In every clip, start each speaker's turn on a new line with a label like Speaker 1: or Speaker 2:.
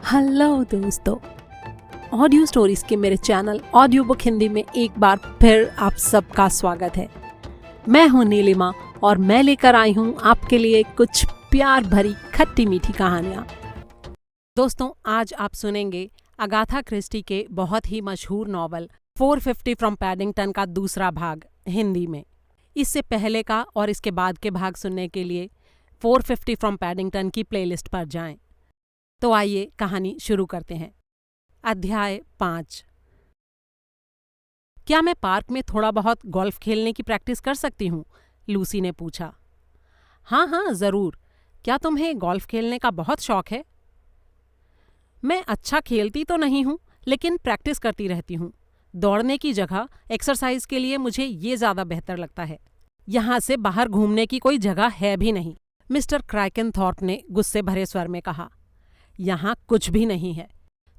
Speaker 1: Hello दोस्तों, audio stories के मेरे चैनल ऑडियो बुक हिंदी में एक बार फिर आप सबका स्वागत है। मैं हूं नीलिमा और मैं लेकर आई हूं आपके लिए कुछ प्यार भरी खट्टी मीठी कहानियां। दोस्तों, आज आप सुनेंगे अगाथा क्रिस्टी के बहुत ही मशहूर नॉवल 450 फ्रॉम पैडिंगटन का दूसरा भाग हिंदी में। इससे पहले का और इसके बाद के भाग सुनने के लिए 450 फ्रॉम पैडिंगटन की प्लेलिस्ट पर जाएं। तो आइए कहानी शुरू करते हैं। अध्याय 5। क्या मैं पार्क में थोड़ा बहुत गोल्फ खेलने की प्रैक्टिस कर सकती हूँ? लूसी ने पूछा। हाँ, जरूर। क्या तुम्हें गोल्फ खेलने का बहुत शौक है? मैं अच्छा खेलती तो नहीं हूँ, लेकिन प्रैक्टिस करती रहती हूँ। दौड़ने की जगह एक्सरसाइज के लिए मुझे ये ज्यादा बेहतर लगता है। यहाँ से बाहर घूमने की कोई जगह है भी नहीं, मिस्टर क्रैकेनथॉर्प ने गुस्से भरे स्वर में कहा। यहाँ कुछ भी नहीं है।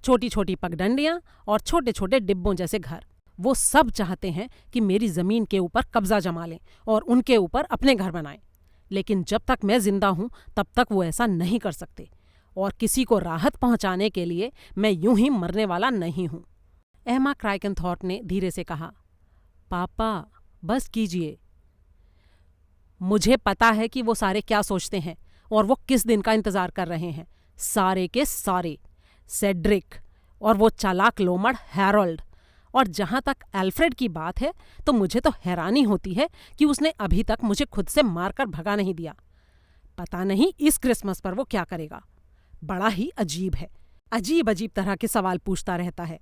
Speaker 1: छोटी छोटी पगडंडियां और छोटे छोटे डिब्बों जैसे घर। वो सब चाहते हैं कि मेरी जमीन के ऊपर कब्जा जमा लें और उनके ऊपर अपने घर बनाएं। लेकिन जब तक मैं जिंदा हूं तब तक वो ऐसा नहीं कर सकते, और किसी को राहत पहुंचाने के लिए मैं यूं ही मरने वाला नहीं हूं। एमा क्रैकेनथॉर्प ने धीरे से कहा। पापा, बस कीजिए। मुझे पता है कि वो सारे क्या सोचते हैं और वो किस दिन का इंतजार कर रहे हैं। सारे के सारे, सेड्रिक और वो चालाक लोमड़ हैरोल्ड। और जहां तक एल्फ्रेड की बात है तो मुझे तो हैरानी होती है कि उसने अभी तक मुझे खुद से मारकर भगा नहीं दिया। पता नहीं इस क्रिसमस पर वो क्या करेगा। बड़ा ही अजीब है, अजीब अजीब तरह के सवाल पूछता रहता है।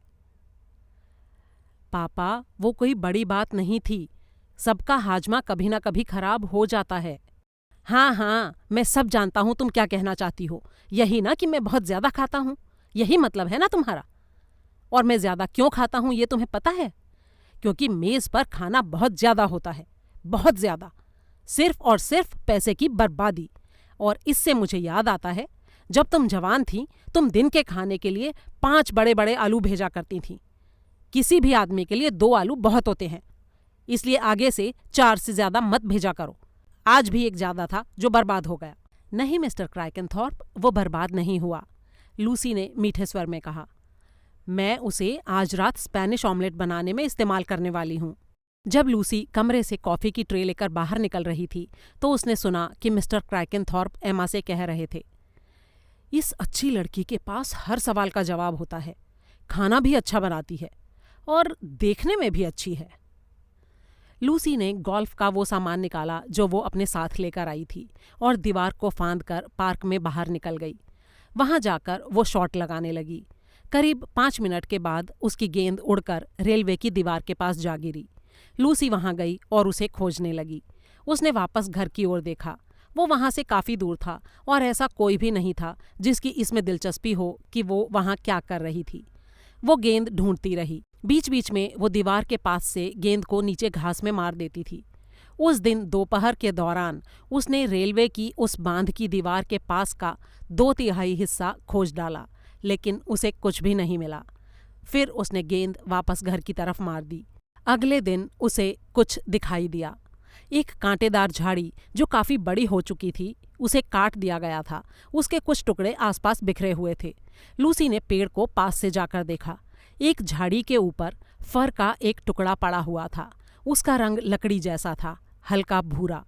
Speaker 1: पापा, वो कोई बड़ी बात नहीं थी। सबका हाजमा कभी ना कभी खराब हो जाता है। हाँ, मैं सब जानता हूं तुम क्या कहना चाहती हो। यही ना कि मैं बहुत ज्यादा खाता हूं, यही मतलब है ना तुम्हारा। और मैं ज्यादा क्यों खाता हूं ये तुम्हें पता है? क्योंकि मेज पर खाना बहुत ज्यादा होता है, बहुत ज्यादा। सिर्फ और सिर्फ पैसे की बर्बादी। और इससे मुझे याद आता है, जब तुम जवान थी तुम दिन के खाने के लिए 5 बड़े बड़े आलू भेजा करती थी। किसी भी आदमी के लिए 2 आलू बहुत होते हैं, इसलिए आगे से 4 से ज्यादा मत भेजा करो। आज भी एक ज्यादा था जो बर्बाद हो गया। नहीं मिस्टर क्रैकेनथॉर्प, वो बर्बाद नहीं हुआ, लूसी ने मीठे स्वर में कहा। मैं उसे आज रात स्पेनिश ऑमलेट बनाने में इस्तेमाल करने वाली हूँ। जब लूसी कमरे से कॉफी की ट्रे लेकर बाहर निकल रही थी तो उसने सुना कि मिस्टर क्रैकेनथॉर्प एमा से कह रहे थे, इस अच्छी लड़की के पास हर सवाल का जवाब होता है। खाना भी अच्छा बनाती है और देखने में भी अच्छी है। लूसी ने गोल्फ का वो सामान निकाला जो वो अपने साथ लेकर आई थी और दीवार को फांदकर पार्क में बाहर निकल गई। वहां जाकर वो शॉट लगाने लगी। करीब 5 मिनट के बाद उसकी गेंद उड़कर रेलवे की दीवार के पास जा गिरी। लूसी वहां गई और उसे खोजने लगी। उसने वापस घर की ओर देखा। वो वहां से काफी दूर था और ऐसा कोई भी नहीं था जिसकी इसमें दिलचस्पी हो कि वो वहां क्या कर रही थी। वो गेंद ढूंढती रही। बीच बीच में वो दीवार के पास से गेंद को नीचे घास में मार देती थी। उस दिन दोपहर के दौरान उसने रेलवे की उस बांध की दीवार के पास का 2/3 हिस्सा खोज डाला, लेकिन उसे कुछ भी नहीं मिला। फिर उसने गेंद वापस घर की तरफ मार दी। अगले दिन उसे कुछ दिखाई दिया। एक कांटेदार झाड़ी जो काफी बड़ी हो चुकी थी, उसे काट दिया गया था। उसके कुछ टुकड़े आसपास बिखरे हुए थे। लूसी ने पेड़ को पास से जाकर देखा। एक झाड़ी के ऊपर फर का एक टुकड़ा पड़ा हुआ था। उसका रंग लकड़ी जैसा था, हल्का भूरा।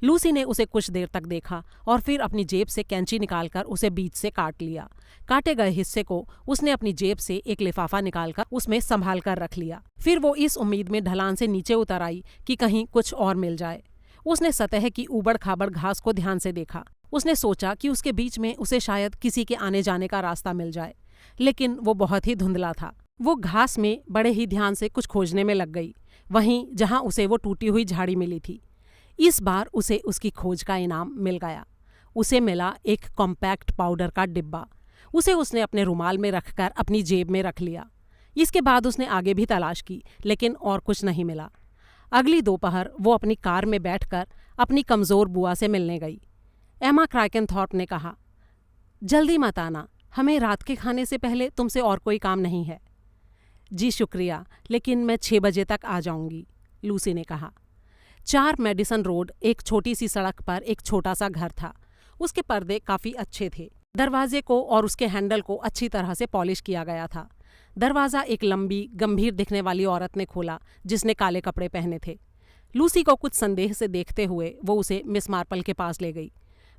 Speaker 1: लूसी ने उसे कुछ देर तक देखा और फिर अपनी जेब से कैंची निकालकर उसे बीच से काट लिया। काटे गए हिस्से को उसने अपनी जेब से एक लिफाफा निकालकर उसमें संभाल कर रख लिया। फिर वो इस उम्मीद में ढलान से नीचे उतर आई कि कहीं कुछ और मिल जाए। उसने सतह की ऊबड़ खाबड़ घास को ध्यान से देखा। उसने सोचा कि उसके बीच में उसे शायद किसी के आने जाने का रास्ता मिल जाए, लेकिन वो बहुत ही धुंधला था। वो घास में बड़े ही ध्यान से कुछ खोजने में लग गई, वहीं जहां उसे वो टूटी हुई झाड़ी मिली थी। इस बार उसे उसकी खोज का इनाम मिल गया। उसे मिला एक कॉम्पैक्ट पाउडर का डिब्बा। उसे उसने अपने रुमाल में रखकर अपनी जेब में रख लिया। इसके बाद उसने आगे भी तलाश की, लेकिन और कुछ नहीं मिला। अगली दोपहर वो अपनी कार में बैठकर अपनी कमजोर बुआ से मिलने गई। एमा क्रैकेनथॉर्प ने कहा, जल्दी मत आना, हमें रात के खाने से पहले तुमसे और कोई काम नहीं है। जी शुक्रिया, लेकिन मैं 6 बजे तक आ जाऊंगी, लूसी ने कहा। 4 मेडिसन रोड एक छोटी सी सड़क पर एक छोटा सा घर था। उसके पर्दे काफी अच्छे थे। दरवाजे को और उसके हैंडल को अच्छी तरह से पॉलिश किया गया था। दरवाज़ा एक लंबी, गंभीर दिखने वाली औरत ने खोला जिसने काले कपड़े पहने थे। लूसी को कुछ संदेह से देखते हुए वो उसे मिस मार्पल के पास ले गई।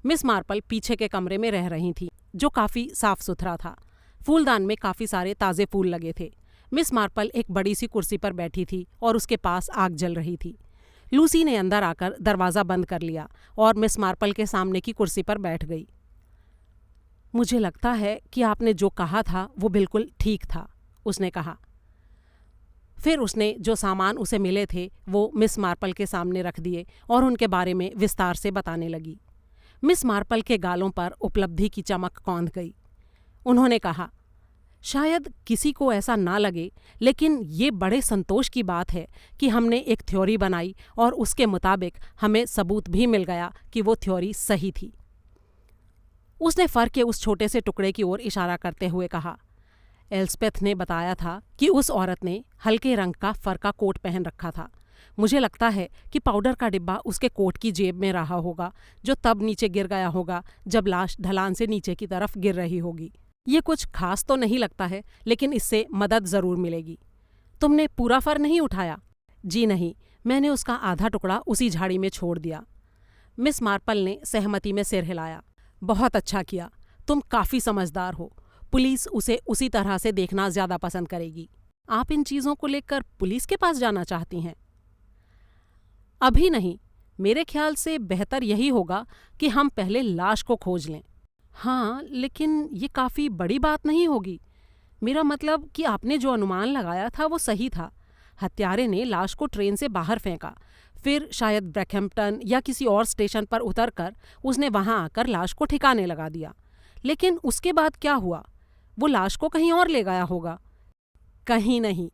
Speaker 1: मिस मार्पल पीछे के कमरे में रह रही थी, जो काफ़ी साफ सुथरा था। फूलदान में काफ़ी सारे ताज़े फूल लगे थे। मिस मार्पल एक बड़ी सी कुर्सी पर बैठी थी और उसके पास आग जल रही थी। लूसी ने अंदर आकर दरवाज़ा बंद कर लिया और मिस मार्पल के सामने की कुर्सी पर बैठ गई। मुझे लगता है कि आपने जो कहा था वो बिल्कुल ठीक था, उसने कहा। फिर उसने जो सामान उसे मिले थे वो मिस मार्पल के सामने रख दिए और उनके बारे में विस्तार से बताने लगी। मिस मार्पल के गालों पर उपलब्धि की चमक कौंध गई। उन्होंने कहा, शायद किसी को ऐसा ना लगे, लेकिन ये बड़े संतोष की बात है कि हमने एक थ्योरी बनाई और उसके मुताबिक हमें सबूत भी मिल गया कि वो थ्योरी सही थी। उसने फर के उस छोटे से टुकड़े की ओर इशारा करते हुए कहा, एल्स्पेथ ने बताया था कि उस औरत ने हल्के रंग का फर का कोट पहन रखा था। मुझे लगता है कि पाउडर का डिब्बा उसके कोट की जेब में रहा होगा, जो तब नीचे गिर गया होगा जब लाश ढलान से नीचे की तरफ गिर रही होगी। ये कुछ खास तो नहीं लगता है, लेकिन इससे मदद ज़रूर मिलेगी। तुमने पूरा फर नहीं उठाया? जी नहीं, मैंने उसका आधा टुकड़ा उसी झाड़ी में छोड़ दिया। मिस मार्पल ने सहमति में सिर हिलाया। बहुत अच्छा किया, तुम काफ़ी समझदार हो। पुलिस उसे उसी तरह से देखना ज़्यादा पसंद करेगी। आप इन चीज़ों को लेकर पुलिस के पास जाना चाहती हैं? अभी नहीं, मेरे ख्याल से बेहतर यही होगा कि हम पहले लाश को खोज लें। हाँ, लेकिन ये काफ़ी बड़ी बात नहीं होगी। मेरा मतलब कि आपने जो अनुमान लगाया था वो सही था। हत्यारे ने लाश को ट्रेन से बाहर फेंका, फिर शायद ब्रैकहैम्पटन या किसी और स्टेशन पर उतरकर उसने वहां आकर लाश को ठिकाने लगा दिया। लेकिन उसके बाद क्या हुआ? वो लाश को कहीं और ले गया होगा। कहीं नहीं।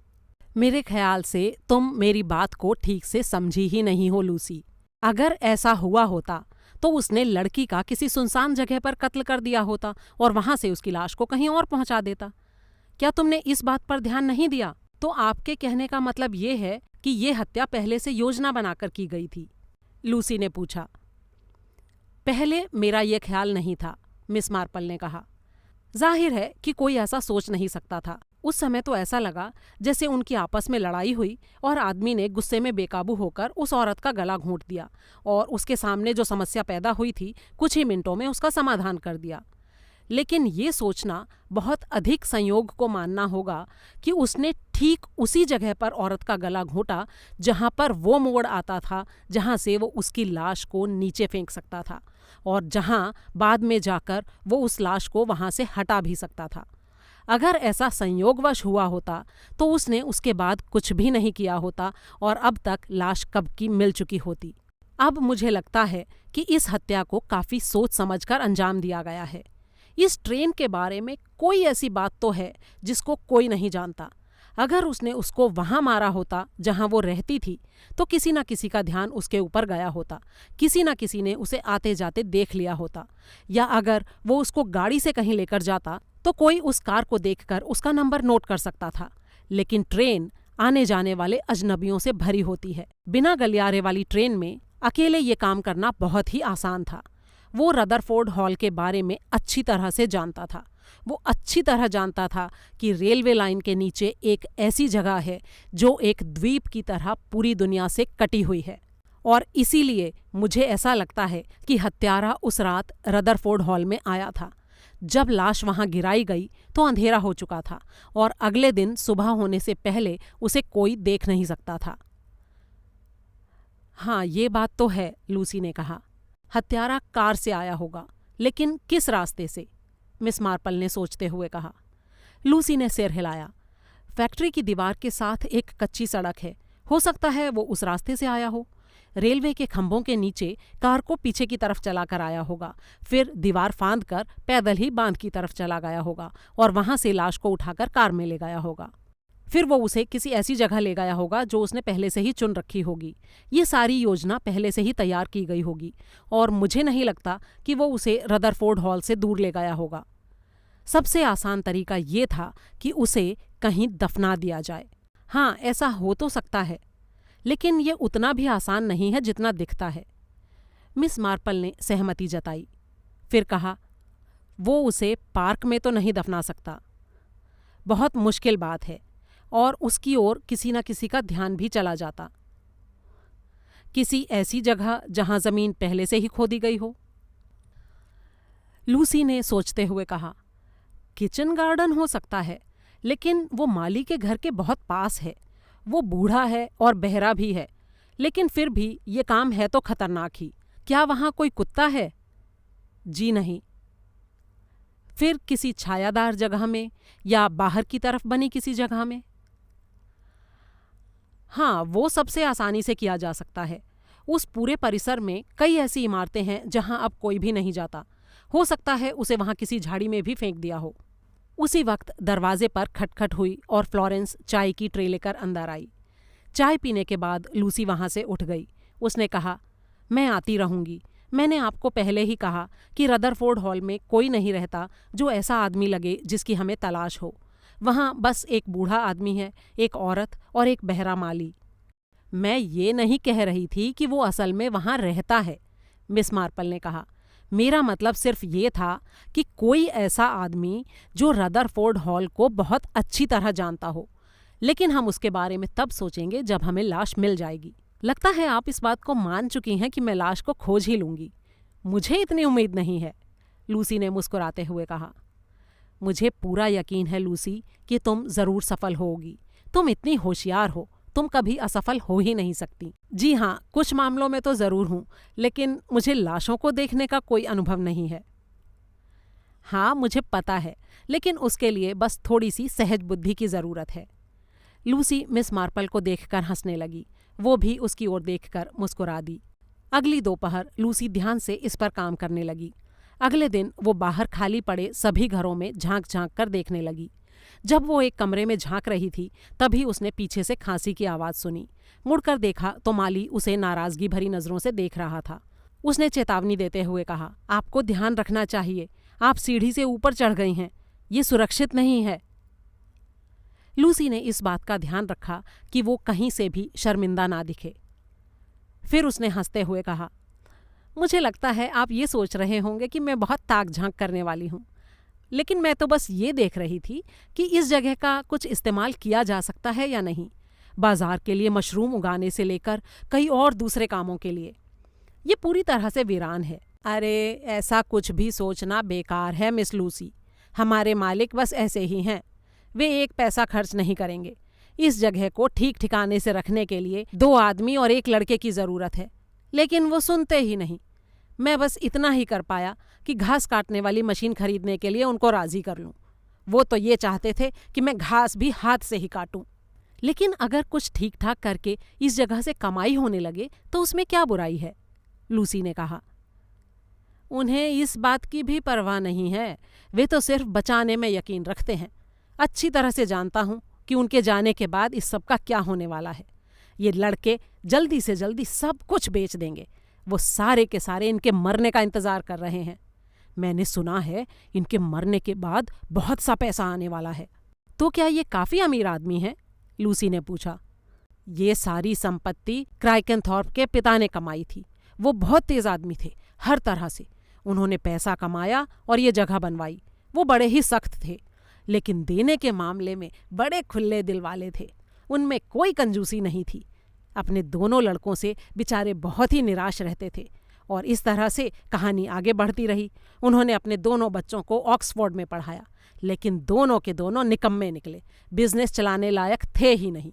Speaker 1: मेरे ख्याल से तुम मेरी बात को ठीक से समझी ही नहीं हो लूसी। अगर ऐसा हुआ होता तो उसने लड़की का किसी सुनसान जगह पर कत्ल कर दिया होता और वहां से उसकी लाश को कहीं और पहुंचा देता। क्या तुमने इस बात पर ध्यान नहीं दिया? तो आपके कहने का मतलब ये है कि ये हत्या पहले से योजना बनाकर की गई थी? लूसी ने पूछा। पहले मेरा ये ख्याल नहीं था, मिस मार्पल ने कहा। जाहिर है कि कोई ऐसा सोच नहीं सकता था। उस समय तो ऐसा लगा जैसे उनकी आपस में लड़ाई हुई और आदमी ने गुस्से में बेकाबू होकर उस औरत का गला घोंट दिया और उसके सामने जो समस्या पैदा हुई थी कुछ ही मिनटों में उसका समाधान कर दिया। लेकिन ये सोचना बहुत अधिक संयोग को मानना होगा कि उसने ठीक उसी जगह पर औरत का गला घोंटा जहां पर वो मोड़ आता था जहां से वो उसकी लाश को नीचे फेंक सकता था और जहां बाद में जाकर वो उस लाश को वहां से हटा भी सकता था। अगर ऐसा संयोगवश हुआ होता तो उसने उसके बाद कुछ भी नहीं किया होता और अब तक लाश कब की मिल चुकी होती। अब मुझे लगता है कि इस हत्या को काफ़ी सोच समझकर अंजाम दिया गया है। इस ट्रेन के बारे में कोई ऐसी बात तो है जिसको कोई नहीं जानता। अगर उसने उसको वहां मारा होता जहां वो रहती थी तो किसी न किसी का ध्यान उसके ऊपर गया होता, किसी न किसी ने उसे आते जाते देख लिया होता, या अगर वो उसको गाड़ी से कहीं लेकर जाता तो कोई उस कार को देखकर उसका नंबर नोट कर सकता था। लेकिन ट्रेन आने जाने वाले अजनबियों से भरी होती है। बिना गलियारे वाली ट्रेन में अकेले ये काम करना बहुत ही आसान था। वो रदरफोर्ड हॉल के बारे में अच्छी तरह से जानता था। वो अच्छी तरह जानता था कि रेलवे लाइन के नीचे एक ऐसी जगह है जो एक द्वीप की तरह पूरी दुनिया से कटी हुई है, और इसीलिए मुझे ऐसा लगता है कि हत्यारा उस रात रदरफोर्ड हॉल में आया था। जब लाश वहां गिराई गई तो अंधेरा हो चुका था और अगले दिन सुबह होने से पहले उसे कोई देख नहीं सकता था। हाँ, ये बात तो है, लूसी ने कहा। हत्यारा कार से आया होगा, लेकिन किस रास्ते से? मिस मार्पल ने सोचते हुए कहा। लूसी ने सिर हिलाया। फैक्ट्री की दीवार के साथ एक कच्ची सड़क है, हो सकता है वो उस रास्ते से आया हो। रेलवे के खंभों के नीचे कार को पीछे की तरफ चलाकर आया होगा, फिर दीवार फांद कर पैदल ही बांध की तरफ चला गया होगा और वहां से लाश को उठाकर कार में ले गया होगा। फिर वो उसे किसी ऐसी जगह ले गया होगा जो उसने पहले से ही चुन रखी होगी। ये सारी योजना पहले से ही तैयार की गई होगी और मुझे नहीं लगता कि वो उसे रदरफोर्ड हॉल से दूर ले गया होगा। सबसे आसान तरीका ये था कि उसे कहीं दफना दिया जाए। हाँ, ऐसा हो तो सकता है, लेकिन ये उतना भी आसान नहीं है जितना दिखता है। मिस मार्पल ने सहमति जताई। फिर कहा, वो उसे पार्क में तो नहीं दफना सकता, बहुत मुश्किल बात है, और उसकी ओर किसी न किसी का ध्यान भी चला जाता। किसी ऐसी जगह जहां जमीन पहले से ही खोदी गई हो। लूसी ने सोचते हुए कहा, किचन गार्डन हो सकता है, लेकिन वो माली के घर के बहुत पास है। वो बूढ़ा है और बहरा भी है, लेकिन फिर भी ये काम है तो खतरनाक ही। क्या वहां कोई कुत्ता है? जी नहीं। फिर किसी छायादार जगह में या बाहर की तरफ बनी किसी जगह में? हाँ, वो सबसे आसानी से किया जा सकता है। उस पूरे परिसर में कई ऐसी इमारतें हैं जहां अब कोई भी नहीं जाता। हो सकता है उसे वहां किसी झाड़ी में भी फेंक दिया हो। उसी वक्त दरवाजे पर खटखट हुई और फ्लोरेंस चाय की ट्रे लेकर अंदर आई। चाय पीने के बाद लूसी वहां से उठ गई। उसने कहा, मैं आती रहूंगी। मैंने आपको पहले ही कहा कि रदरफोर्ड हॉल में कोई नहीं रहता जो ऐसा आदमी लगे जिसकी हमें तलाश हो। वहां बस एक बूढ़ा आदमी है, एक औरत और एक बहरा माली। मैं ये नहीं कह रही थी कि वो असल में वहां रहता है, मिस मार्पल ने कहा। मेरा मतलब सिर्फ ये था कि कोई ऐसा आदमी जो रदरफोर्ड हॉल को बहुत अच्छी तरह जानता हो। लेकिन हम उसके बारे में तब सोचेंगे जब हमें लाश मिल जाएगी। लगता है आप इस बात को मान चुकी हैं कि मैं लाश को खोज ही लूंगी। मुझे इतनी उम्मीद नहीं है, लूसी ने मुस्कुराते हुए कहा। मुझे पूरा यकीन है लूसी कि तुम जरूर सफल होगी। तुम इतनी होशियार हो, तुम कभी असफल हो ही नहीं सकती। जी हाँ, कुछ मामलों में तो जरूर हूं, लेकिन मुझे लाशों को देखने का कोई अनुभव नहीं है। हाँ, मुझे पता है, लेकिन उसके लिए बस थोड़ी सी सहज बुद्धि की जरूरत है। लूसी मिस मार्पल को देखकर हंसने लगी। वो भी उसकी ओर देखकर मुस्कुरा दी। अगली दोपहर लूसी ध्यान से इस पर काम करने लगी। अगले दिन वो बाहर खाली पड़े सभी घरों में झांक झांक कर देखने लगी। जब वो एक कमरे में झांक रही थी, तभी उसने पीछे से खांसी की आवाज़ सुनी। मुड़कर देखा तो माली उसे नाराजगी भरी नज़रों से देख रहा था। उसने चेतावनी देते हुए कहा, आपको ध्यान रखना चाहिए, आप सीढ़ी से ऊपर चढ़ गई हैं, ये सुरक्षित नहीं है। लूसी ने इस बात का ध्यान रखा कि वो कहीं से भी शर्मिंदा ना दिखे। फिर उसने हंसते हुए कहा, मुझे लगता है आप ये सोच रहे होंगे कि मैं बहुत ताक झांक करने वाली हूँ, लेकिन मैं तो बस ये देख रही थी कि इस जगह का कुछ इस्तेमाल किया जा सकता है या नहीं, बाजार के लिए मशरूम उगाने से लेकर कई और दूसरे कामों के लिए। ये पूरी तरह से वीरान है। अरे, ऐसा कुछ भी सोचना बेकार है मिस लूसी। हमारे मालिक बस ऐसे ही हैं, वे एक पैसा खर्च नहीं करेंगे। इस जगह को ठीक ठिकाने से रखने के लिए 2 आदमी और 1 लड़के की ज़रूरत है, लेकिन वो सुनते ही नहीं। मैं बस इतना ही कर पाया कि घास काटने वाली मशीन खरीदने के लिए उनको राज़ी कर लूं। वो तो ये चाहते थे कि मैं घास भी हाथ से ही काटूं। लेकिन अगर कुछ ठीक ठाक करके इस जगह से कमाई होने लगे तो उसमें क्या बुराई है, लूसी ने कहा। उन्हें इस बात की भी परवाह नहीं है, वे तो सिर्फ बचाने में यकीन रखते हैं। अच्छी तरह से जानता हूं कि उनके जाने के बाद इस सब का क्या होने वाला है। ये लड़के जल्दी से जल्दी सब कुछ बेच देंगे। वो सारे के सारे इनके मरने का इंतजार कर रहे हैं। मैंने सुना है इनके मरने के बाद बहुत सा पैसा आने वाला है। तो क्या ये काफी अमीर आदमी है? लूसी ने पूछा। ये सारी संपत्ति क्राइकेनथॉर्प के पिता ने कमाई थी। वो बहुत तेज आदमी थे, हर तरह से। उन्होंने पैसा कमाया और ये जगह बनवाई। वो बड़े ही सख्त थे, लेकिन देने के मामले में बड़े खुले दिल वाले थे। उनमें कोई कंजूसी नहीं थी। अपने दोनों लड़कों से बेचारे बहुत ही निराश रहते थे, और इस तरह से कहानी आगे बढ़ती रही। उन्होंने अपने दोनों बच्चों को ऑक्सफोर्ड में पढ़ाया, लेकिन दोनों के दोनों निकम्मे निकले, बिजनेस चलाने लायक थे ही नहीं।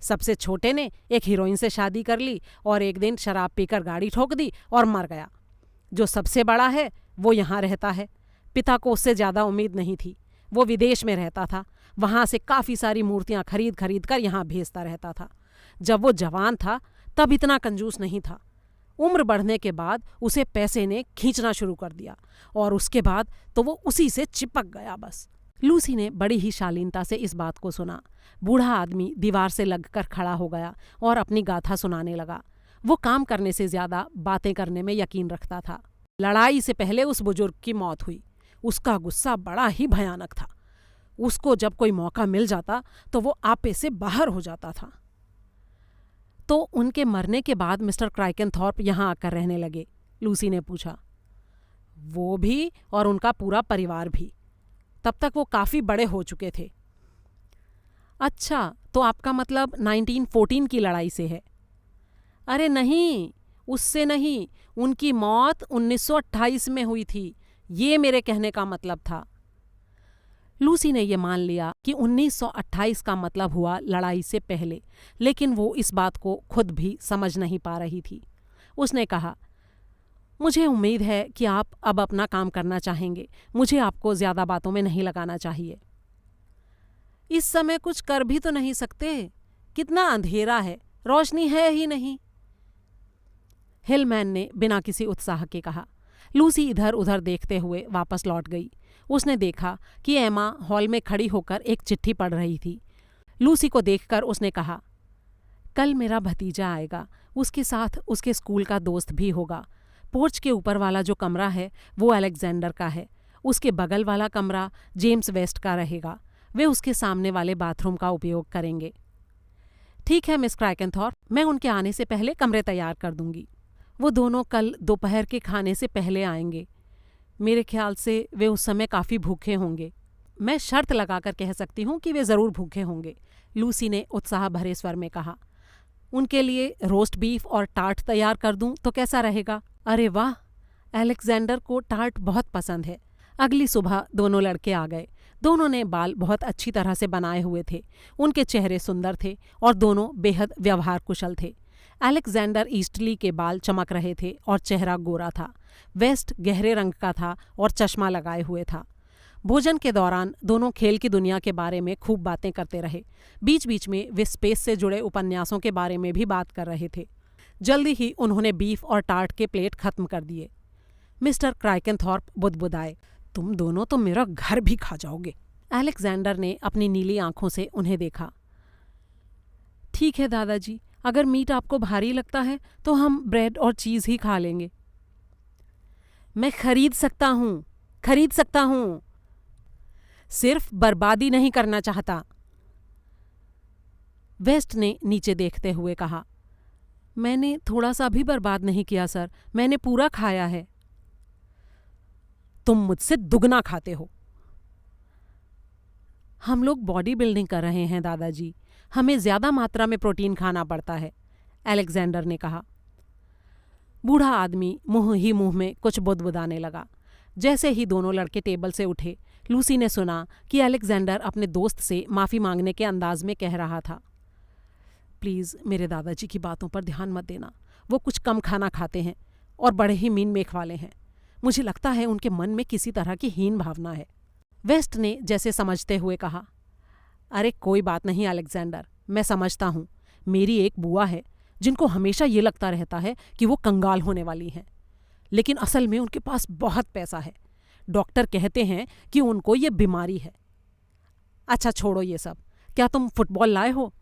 Speaker 1: सबसे छोटे ने एक हीरोइन से शादी कर ली और एक दिन शराब पीकर गाड़ी ठोक दी और मर गया। जो सबसे बड़ा है वो यहाँ रहता है। पिता को उससे ज़्यादा उम्मीद नहीं थी। वो विदेश में रहता था, वहाँ से काफ़ी सारी मूर्तियाँ खरीद खरीद कर यहाँ भेजता रहता था। जब वो जवान था तब इतना कंजूस नहीं था। उम्र बढ़ने के बाद उसे पैसे ने खींचना शुरू कर दिया, और उसके बाद तो वो उसी से चिपक गया बस। लूसी ने बड़ी ही शालीनता से इस बात को सुना। बूढ़ा आदमी दीवार से लगकर खड़ा हो गया और अपनी गाथा सुनाने लगा। वो काम करने से ज्यादा बातें करने में यकीन रखता था। लड़ाई से पहले उस बुजुर्ग की मौत हुई। उसका गुस्सा बड़ा ही भयानक था। उसको जब कोई मौका मिल जाता तो वो आपे से बाहर हो जाता था। तो उनके मरने के बाद मिस्टर क्राइकेनथॉर्प यहाँ आकर रहने लगे? लूसी ने पूछा। वो भी और उनका पूरा परिवार भी। तब तक वो काफ़ी बड़े हो चुके थे। अच्छा, तो आपका मतलब 1914 की लड़ाई से है? अरे नहीं, उससे नहीं, उनकी मौत 1928 में हुई थी, ये मेरे कहने का मतलब था। लूसी ने यह मान लिया कि 1928 का मतलब हुआ लड़ाई से पहले, लेकिन वो इस बात को खुद भी समझ नहीं पा रही थी। उसने कहा, मुझे उम्मीद है कि आप अब अपना काम करना चाहेंगे। मुझे आपको ज़्यादा बातों में नहीं लगाना चाहिए। इस समय कुछ कर भी तो नहीं सकते, कितना अंधेरा है, रोशनी है ही नहीं। हिलमैन ने बिना किसी उत्साह के कहा। लूसी इधर उधर देखते हुए वापस लौट गई। उसने देखा कि एमा हॉल में खड़ी होकर एक चिट्ठी पढ़ रही थी। लूसी को देखकर उसने कहा, कल मेरा भतीजा आएगा, उसके साथ उसके स्कूल का दोस्त भी होगा। पोर्च के ऊपर वाला जो कमरा है वो अलेक्जेंडर का है, उसके बगल वाला कमरा जेम्स वेस्ट का रहेगा। वे उसके सामने वाले बाथरूम का उपयोग करेंगे। ठीक है मिस क्रैकेनथॉर्प, मैं उनके आने से पहले कमरे तैयार कर दूंगी। वो दोनों कल दोपहर के खाने से पहले आएंगे। मेरे ख्याल से वे उस समय काफ़ी भूखे होंगे। मैं शर्त लगाकर कह सकती हूँ कि वे ज़रूर भूखे होंगे, लूसी ने उत्साह भरे स्वर में कहा। उनके लिए रोस्ट बीफ और टार्ट तैयार कर दूं तो कैसा रहेगा? अरे वाह, अलेक्जेंडर को टार्ट बहुत पसंद है। अगली सुबह दोनों लड़के आ गए। दोनों ने बाल बहुत अच्छी तरह से बनाए हुए थे। उनके चेहरे सुंदर थे और दोनों बेहद व्यवहार कुशल थे। अलेक्जेंडर ईस्टली के बाल चमक रहे थे और चेहरा गोरा था। वेस्ट गहरे रंग का था और चश्मा लगाए हुए था। भोजन के दौरान दोनों खेल की दुनिया के बारे में खूब बातें करते रहे। बीच बीच में वे स्पेस से जुड़े उपन्यासों के बारे में भी बात कर रहे थे। जल्दी ही उन्होंने बीफ और टार्ट के प्लेट खत्म कर दिए। मिस्टर क्रैकेनथॉर्प बुदबुदाए, तुम दोनों तो मेरा घर भी खा जाओगे। अलेक्जेंडर ने अपनी नीली आंखों से उन्हें देखा। ठीक है दादाजी, अगर मीट आपको भारी लगता है तो हम ब्रेड और चीज़ ही खा लेंगे। मैं खरीद सकता हूँ, सिर्फ बर्बादी नहीं करना चाहता। वेस्ट ने नीचे देखते हुए कहा, मैंने थोड़ा सा भी बर्बाद नहीं किया सर, मैंने पूरा खाया है। तुम मुझसे दुगना खाते हो। हम लोग बॉडी बिल्डिंग कर रहे हैं दादाजी, हमें ज्यादा मात्रा में प्रोटीन खाना पड़ता है, अलेक्जेंडर ने कहा। बूढ़ा आदमी मुंह ही मुंह में कुछ बुदबुदाने लगा। जैसे ही दोनों लड़के टेबल से उठे, लूसी ने सुना कि अलेक्जेंडर अपने दोस्त से माफ़ी मांगने के अंदाज में कह रहा था, प्लीज़ मेरे दादाजी की बातों पर ध्यान मत देना, वो कुछ कम खाना खाते हैं और बड़े ही मीन मेख वाले हैं। मुझे लगता है उनके मन में किसी तरह की हीन भावना है। वेस्ट ने जैसे समझते हुए कहा, अरे कोई बात नहीं अलेक्जेंडर, मैं समझता हूँ। मेरी एक बुआ है जिनको हमेशा ये लगता रहता है कि वो कंगाल होने वाली हैं, लेकिन असल में उनके पास बहुत पैसा है। डॉक्टर कहते हैं कि उनको ये बीमारी है। अच्छा छोड़ो ये सब, क्या तुम फुटबॉल लाए हो?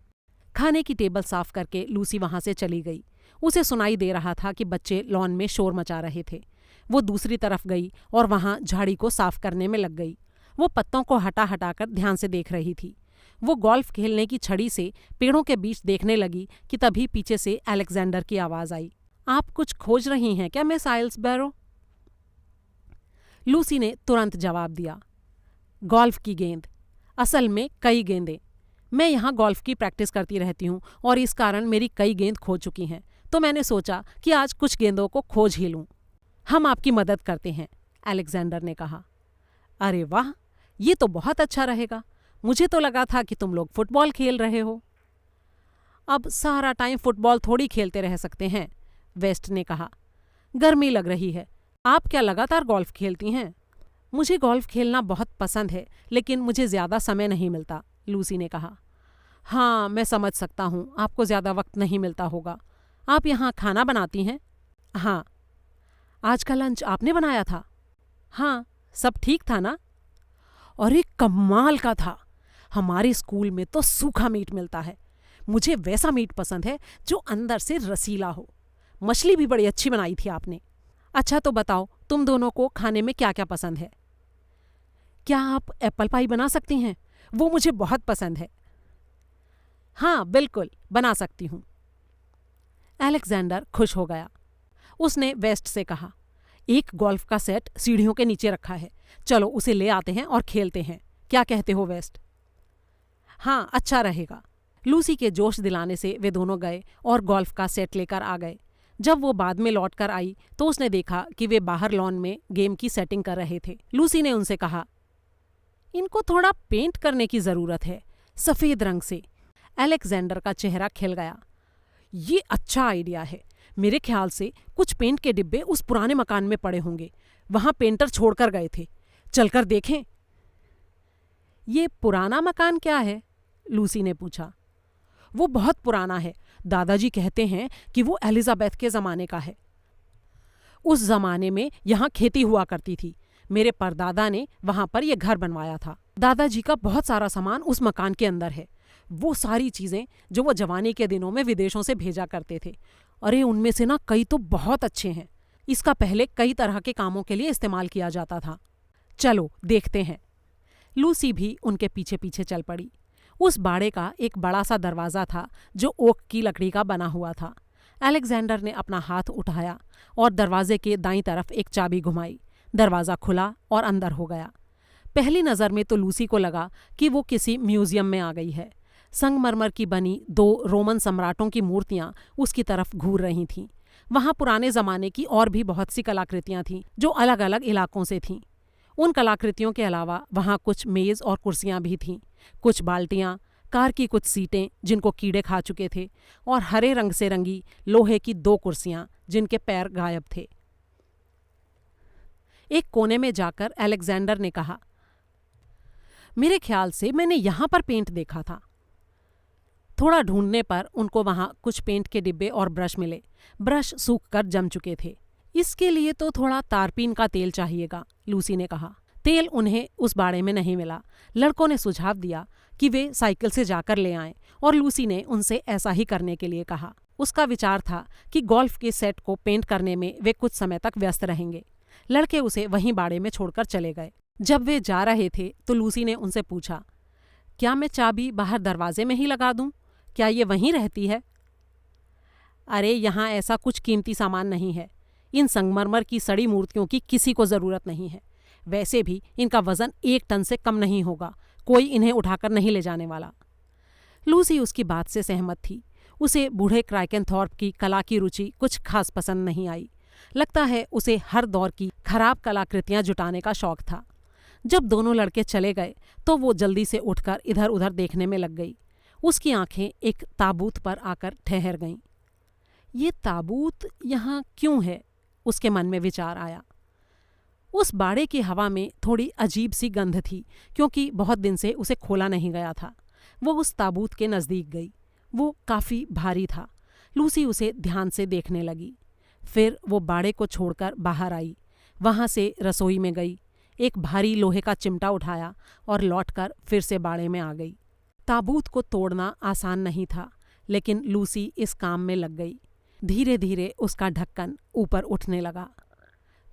Speaker 1: खाने की टेबल साफ करके लूसी वहां से चली गई। उसे सुनाई दे रहा था कि बच्चे लॉन में शोर मचा रहे थे। वो दूसरी तरफ गई और वहां झाड़ी को साफ करने में लग गई। वो पत्तों को हटा हटाकर ध्यान से देख रही थी। वो गोल्फ खेलने की छड़ी से पेड़ों के बीच देखने लगी कि तभी पीछे से अलेक्जेंडर की आवाज़ आई। आप कुछ खोज रही हैं क्या मिस आइल्सबरो? लूसी ने तुरंत जवाब दिया, गोल्फ की गेंद, असल में कई गेंदें। मैं यहाँ गोल्फ की प्रैक्टिस करती रहती हूँ और इस कारण मेरी कई गेंद खो चुकी हैं, तो मैंने सोचा कि आज कुछ गेंदों को खोज ही लूँ। हम आपकी मदद करते हैं, अलेक्जेंडर ने कहा। अरे वाह, ये तो बहुत अच्छा रहेगा। मुझे तो लगा था कि तुम लोग फुटबॉल खेल रहे हो। अब सारा टाइम फुटबॉल थोड़ी खेलते रह सकते हैं, वेस्ट ने कहा। गर्मी लग रही है, आप क्या लगातार गोल्फ खेलती हैं? मुझे गोल्फ खेलना बहुत पसंद है, लेकिन मुझे ज़्यादा समय नहीं मिलता, लूसी ने कहा। हाँ, मैं समझ सकता हूँ, आपको ज़्यादा वक्त नहीं मिलता होगा। आप यहाँ खाना बनाती हैं? हाँ। आज का लंच आपने बनाया था? हाँ। सब ठीक था ना? अरे कमाल का था। हमारे स्कूल में तो सूखा मीट मिलता है। मुझे वैसा मीट पसंद है जो अंदर से रसीला हो। मछली भी बड़ी अच्छी बनाई थी आपने। अच्छा तो बताओ, तुम दोनों को खाने में क्या क्या पसंद है? क्या आप एप्पल पाई बना सकती हैं? वो मुझे बहुत पसंद है। हाँ बिल्कुल, बना सकती हूँ। अलेक्जेंडर खुश हो गया। उसने वेस्ट से कहा, एक गोल्फ का सेट सीढ़ियों के नीचे रखा है, चलो उसे ले आते हैं और खेलते हैं, क्या कहते हो वेस्ट? हाँ, अच्छा रहेगा। लूसी के जोश दिलाने से वे दोनों गए और गोल्फ का सेट लेकर आ गए। जब वो बाद में लौट कर आई तो उसने देखा कि वे बाहर लॉन में गेम की सेटिंग कर रहे थे। लूसी ने उनसे कहा, इनको थोड़ा पेंट करने की जरूरत है, सफेद रंग से। अलेक्जेंडर का चेहरा खिल गया। ये अच्छा आइडिया है। मेरे ख्याल से कुछ पेंट के डिब्बे उस पुराने मकान में पड़े होंगे, वहां पेंटर छोड़कर गए थे, चलकर देखें। ये पुराना मकान क्या है? लूसी ने पूछा। वो बहुत पुराना है, दादाजी कहते हैं कि वो एलिजाबेथ के जमाने का है। उस जमाने में यहाँ खेती हुआ करती थी। मेरे परदादा ने वहां पर यह घर बनवाया था। दादाजी का बहुत सारा सामान उस मकान के अंदर है, वो सारी चीजें जो वो जवानी के दिनों में विदेशों से भेजा करते थे। अरे उनमें से ना कई तो बहुत अच्छे हैं। इसका पहले कई तरह के कामों के लिए इस्तेमाल किया जाता था। चलो देखते हैं। लूसी भी उनके पीछे पीछे चल पड़ी। उस बाड़े का एक बड़ा सा दरवाज़ा था जो ओक की लकड़ी का बना हुआ था। अलेक्जेंडर ने अपना हाथ उठाया और दरवाजे के दाईं तरफ एक चाबी घुमाई। दरवाज़ा खुला और अंदर हो गया। पहली नज़र में तो लूसी को लगा कि वो किसी म्यूजियम में आ गई है। संगमरमर की बनी 2 रोमन सम्राटों की मूर्तियां उसकी तरफ घूर रही थीं। वहां पुराने ज़माने की और भी बहुत सी कलाकृतियां थीं जो अलग अलग इलाकों से थीं। उन कलाकृतियों के अलावा वहां कुछ मेज़ और कुर्सियां भी थीं, कुछ बाल्टियां, कार की कुछ सीटें जिनको कीड़े खा चुके थे, और हरे रंग से रंगी लोहे की 2 कुर्सियां जिनके पैर गायब थे। एक कोने में जाकर अलेक्जेंडर ने कहा, मेरे ख्याल से मैंने यहां पर पेंट देखा था। थोड़ा ढूंढने पर उनको वहां कुछ पेंट के डिब्बे और ब्रश मिले। ब्रश सूखकर जम चुके थे। इसके लिए तो थोड़ा तारपीन का तेल चाहिएगा, लूसी ने कहा। तेल उन्हें उस बाड़े में नहीं मिला। लड़कों ने सुझाव दिया कि वे साइकिल से जाकर ले आएं और लूसी ने उनसे ऐसा ही करने के लिए कहा। उसका विचार था कि गोल्फ के सेट को पेंट करने में वे कुछ समय तक व्यस्त रहेंगे। लड़के उसे वहीं बाड़े में छोड़कर चले गए। जब वे जा रहे थे तो लूसी ने उनसे पूछा, क्या मैं चाबी बाहर दरवाजे में ही लगा दूं? क्या ये वहीं रहती है? अरे यहाँ ऐसा कुछ कीमती सामान नहीं है। इन संगमरमर की सड़ी मूर्तियों की किसी को ज़रूरत नहीं है। वैसे भी इनका वजन 1 टन से कम नहीं होगा। कोई इन्हें उठाकर नहीं ले जाने वाला। लूसी उसकी बात से सहमत थी। उसे बूढ़े क्राइकेनथॉर्प की कला की रुचि कुछ खास पसंद नहीं आई। लगता है उसे हर दौर की खराब कलाकृतियां जुटाने का शौक था। जब दोनों लड़के चले गए तो वो जल्दी से उठकर इधर उधर देखने में लग गई। उसकी आंखें एक ताबूत पर आकर ठहर गईं। ये ताबूत यहाँ क्यों है? उसके मन में विचार आया। उस बाड़े की हवा में थोड़ी अजीब सी गंध थी, क्योंकि बहुत दिन से उसे खोला नहीं गया था। वो उस ताबूत के नज़दीक गई। वो काफ़ी भारी था। लूसी उसे ध्यान से देखने लगी। फिर वो बाड़े को छोड़कर बाहर आई। वहाँ से रसोई में गई, एक भारी लोहे का चिमटा उठाया और लौटकर फिर से बाड़े में आ गई। ताबूत को तोड़ना आसान नहीं था, लेकिन लूसी इस काम में लग गई। धीरे धीरे उसका ढक्कन ऊपर उठने लगा।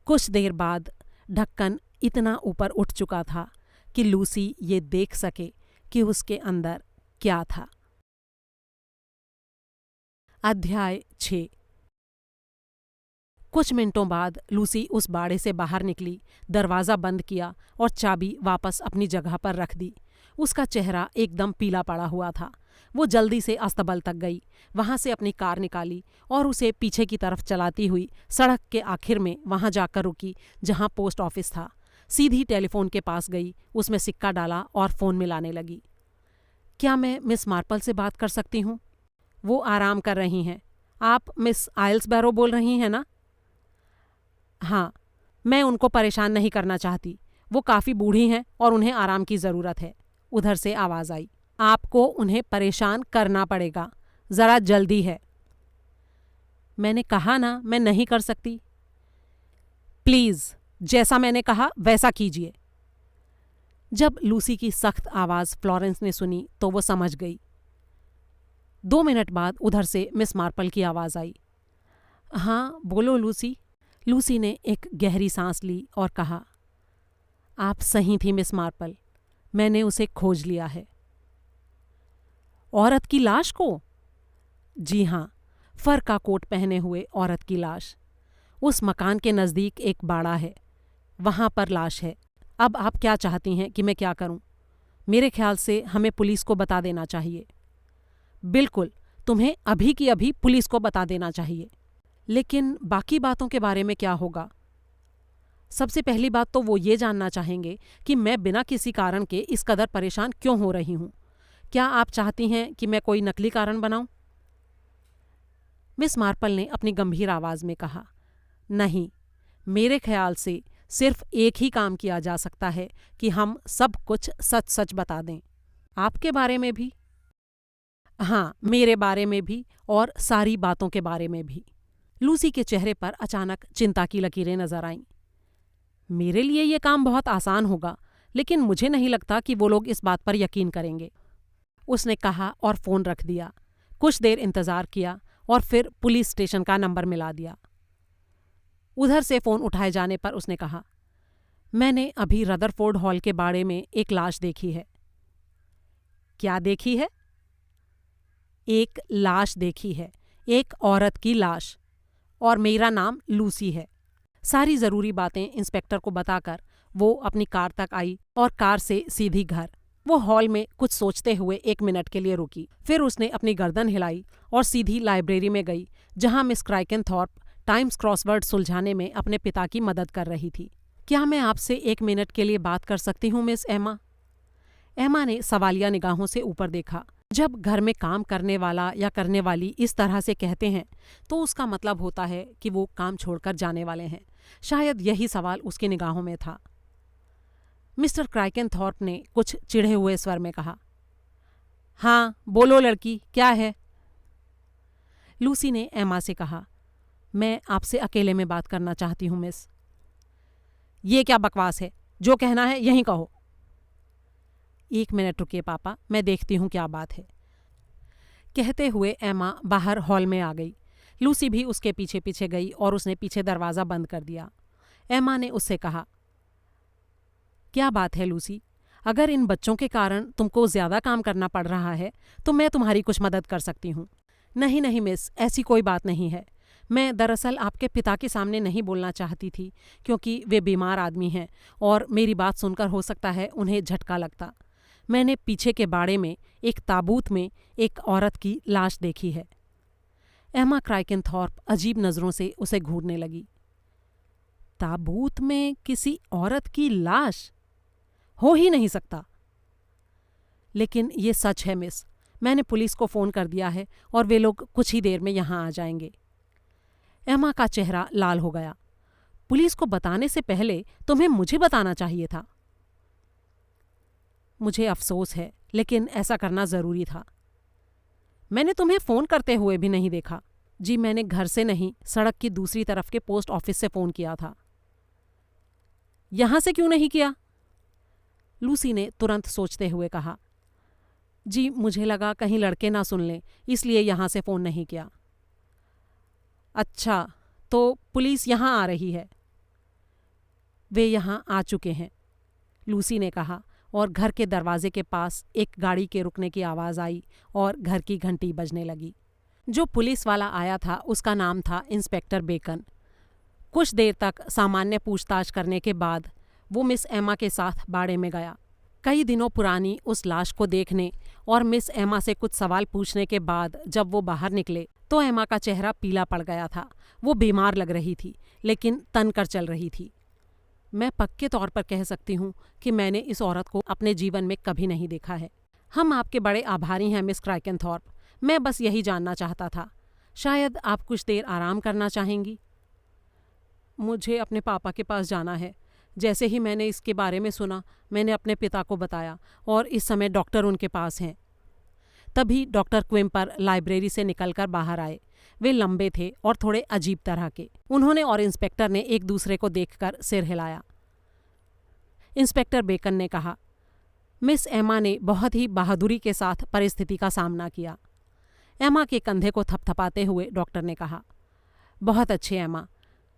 Speaker 1: कुछ देर बाद ढक्कन इतना ऊपर उठ चुका था कि लूसी ये देख सके कि उसके अंदर क्या था। अध्याय 6। कुछ मिनटों बाद लूसी उस बाड़े से बाहर निकली, दरवाज़ा बंद किया और चाबी वापस अपनी जगह पर रख दी। उसका चेहरा एकदम पीला पड़ा हुआ था। वो जल्दी से अस्तबल तक गई, वहाँ से अपनी कार निकाली और उसे पीछे की तरफ चलाती हुई सड़क के आखिर में वहाँ जाकर रुकी जहाँ पोस्ट ऑफिस था। सीधी टेलीफोन के पास गई, उसमें सिक्का डाला और फ़ोन मिलाने लगी। क्या मैं मिस मार्पल से बात कर सकती हूँ? वो आराम कर रही हैं। आप मिस आइल्सबैरो बोल रही हैं ना? हाँ, मैं उनको परेशान नहीं करना चाहती। वो काफ़ी बूढ़ी हैं और उन्हें आराम की ज़रूरत है। उधर से आवाज़ आई। आपको उन्हें परेशान करना पड़ेगा, ज़रा जल्दी है। मैंने कहा ना मैं नहीं कर सकती। प्लीज़, जैसा मैंने कहा वैसा कीजिए। जब लूसी की सख्त आवाज़ फ्लोरेंस ने सुनी तो वो समझ गई। 2 मिनट बाद उधर से मिस मार्पल की आवाज़ आई। हाँ बोलो लूसी। लूसी ने एक गहरी सांस ली और कहा, आप सही थी मिस मार्पल, मैंने उसे खोज लिया है। औरत की लाश को? जी हाँ, फर का कोट पहने हुए औरत की लाश। उस मकान के नज़दीक एक बाड़ा है, वहाँ पर लाश है। अब आप क्या चाहती हैं कि मैं क्या करूँ? मेरे ख्याल से हमें पुलिस को बता देना चाहिए। बिल्कुल, तुम्हें अभी की अभी पुलिस को बता देना चाहिए। लेकिन बाकी बातों के बारे में क्या होगा? सबसे पहली बात तो वो ये जानना चाहेंगे कि मैं बिना किसी कारण के इस कदर परेशान क्यों हो रही हूँ। क्या आप चाहती हैं कि मैं कोई नकली कारण बनाऊं? मिस मार्पल ने अपनी गंभीर आवाज में कहा, नहीं, मेरे ख्याल से सिर्फ एक ही काम किया जा सकता है कि हम सब कुछ सच सच बता दें। आपके बारे में भी? हाँ, मेरे बारे में भी और सारी बातों के बारे में भी। लूसी के चेहरे पर अचानक चिंता की लकीरें नजर आईं। मेरे लिए ये काम बहुत आसान होगा, लेकिन मुझे नहीं लगता कि वो लोग इस बात पर यकीन करेंगे, उसने कहा और फोन रख दिया। कुछ देर इंतजार किया और फिर पुलिस स्टेशन का नंबर मिला दिया। उधर से फोन उठाए जाने पर उसने कहा, मैंने अभी रदरफोर्ड हॉल के बाड़े में एक लाश देखी है। क्या देखी है? एक लाश देखी है, एक औरत की लाश, और मेरा नाम लूसी है। सारी जरूरी बातें इंस्पेक्टर को बताकर वो अपनी कार तक आई और कार से सीधी घर। वो हॉल में कुछ सोचते हुए 1 मिनट के लिए रुकी। फिर उसने अपनी गर्दन हिलाई और सीधी लाइब्रेरी में गई, जहां मिस क्राइकेनथॉर्प टाइम्स क्रॉसवर्ड सुलझाने में अपने पिता की मदद कर रही थी। क्या मैं आपसे 1 मिनट के लिए बात कर सकती हूँ, मिस एमा? एमा ने सवालिया निगाहों से ऊपर देखा। जब घर में काम करने वाला या करने वाली इस तरह से कहते हैं तो उसका मतलब होता है कि वो काम छोड़कर जाने वाले हैं। शायद यही सवाल उसकी निगाहों में था। मिस्टर क्राइकेनथॉर्प ने कुछ चिढ़े हुए स्वर में कहा, हाँ बोलो लड़की, क्या है? लूसी ने एमा से कहा, मैं आपसे अकेले में बात करना चाहती हूँ मिस। ये क्या बकवास है? जो कहना है यहीं कहो। 1 मिनट रुकिए पापा, मैं देखती हूँ क्या बात है। कहते हुए एमा बाहर हॉल में आ गई। लूसी भी उसके पीछे पीछे गई और उसने पीछे दरवाज़ा बंद कर दिया। एमा ने उससे कहा, क्या बात है लूसी? अगर इन बच्चों के कारण तुमको ज़्यादा काम करना पड़ रहा है तो मैं तुम्हारी कुछ मदद कर सकती हूँ। नहीं नहीं मिस, ऐसी कोई बात नहीं है। मैं दरअसल आपके पिता के सामने नहीं बोलना चाहती थी, क्योंकि वे बीमार आदमी हैं और मेरी बात सुनकर हो सकता है उन्हें झटका लगता। मैंने पीछे के बाड़े में एक ताबूत में एक औरत की लाश देखी है। एमा क्राइकेनथॉर्प अजीब नज़रों से उसे घूरने लगी। ताबूत में किसी औरत की लाश? हो ही नहीं सकता। लेकिन ये सच है मिस, मैंने पुलिस को फ़ोन कर दिया है और वे लोग कुछ ही देर में यहाँ आ जाएंगे। एमा का चेहरा लाल हो गया। पुलिस को बताने से पहले तुम्हें मुझे बताना चाहिए था। मुझे अफसोस है, लेकिन ऐसा करना ज़रूरी था। मैंने तुम्हें फ़ोन करते हुए भी नहीं देखा। जी, मैंने घर से नहीं, सड़क की दूसरी तरफ के पोस्ट ऑफिस से फ़ोन किया था। यहाँ से क्यों नहीं किया? लूसी ने तुरंत सोचते हुए कहा, जी मुझे लगा कहीं लड़के ना सुन लें, इसलिए यहाँ से फ़ोन नहीं किया। अच्छा, तो पुलिस यहाँ आ रही है? वे यहाँ आ चुके हैं, लूसी ने कहा, और घर के दरवाजे के पास एक गाड़ी के रुकने की आवाज़ आई और घर की घंटी बजने लगी। जो पुलिस वाला आया था उसका नाम था इंस्पेक्टर बेकन। कुछ देर तक सामान्य पूछताछ करने के बाद वो मिस एमा के साथ बाड़े में गया। कई दिनों पुरानी उस लाश को देखने और मिस एमा से कुछ सवाल पूछने के बाद जब वो बाहर निकले तो एमा का चेहरा पीला पड़ गया था। वो बीमार लग रही थी, लेकिन तन कर चल रही थी। मैं पक्के तौर पर कह सकती हूँ कि मैंने इस औरत को अपने जीवन में कभी नहीं देखा है। हम आपके बड़े आभारी हैं मिस क्राइकेनथॉर्प। मैं बस यही जानना चाहता था। शायद आप कुछ देर आराम करना चाहेंगी? मुझे अपने पापा के पास जाना है। जैसे ही मैंने इसके बारे में सुना, मैंने अपने पिता को बताया और इस समय डॉक्टर उनके पास हैं। तभी डॉक्टर क्विम्पर लाइब्रेरी से निकलकर बाहर आए। वे लंबे थे और थोड़े अजीब तरह के। उन्होंने और इंस्पेक्टर ने एक दूसरे को देखकर सिर हिलाया। इंस्पेक्टर बेकन ने कहा, मिस एमा ने बहुत ही बहादुरी के साथ परिस्थिति का सामना किया। एमा के कंधे को थपथपाते हुए डॉक्टर ने कहा, बहुत अच्छे एमा,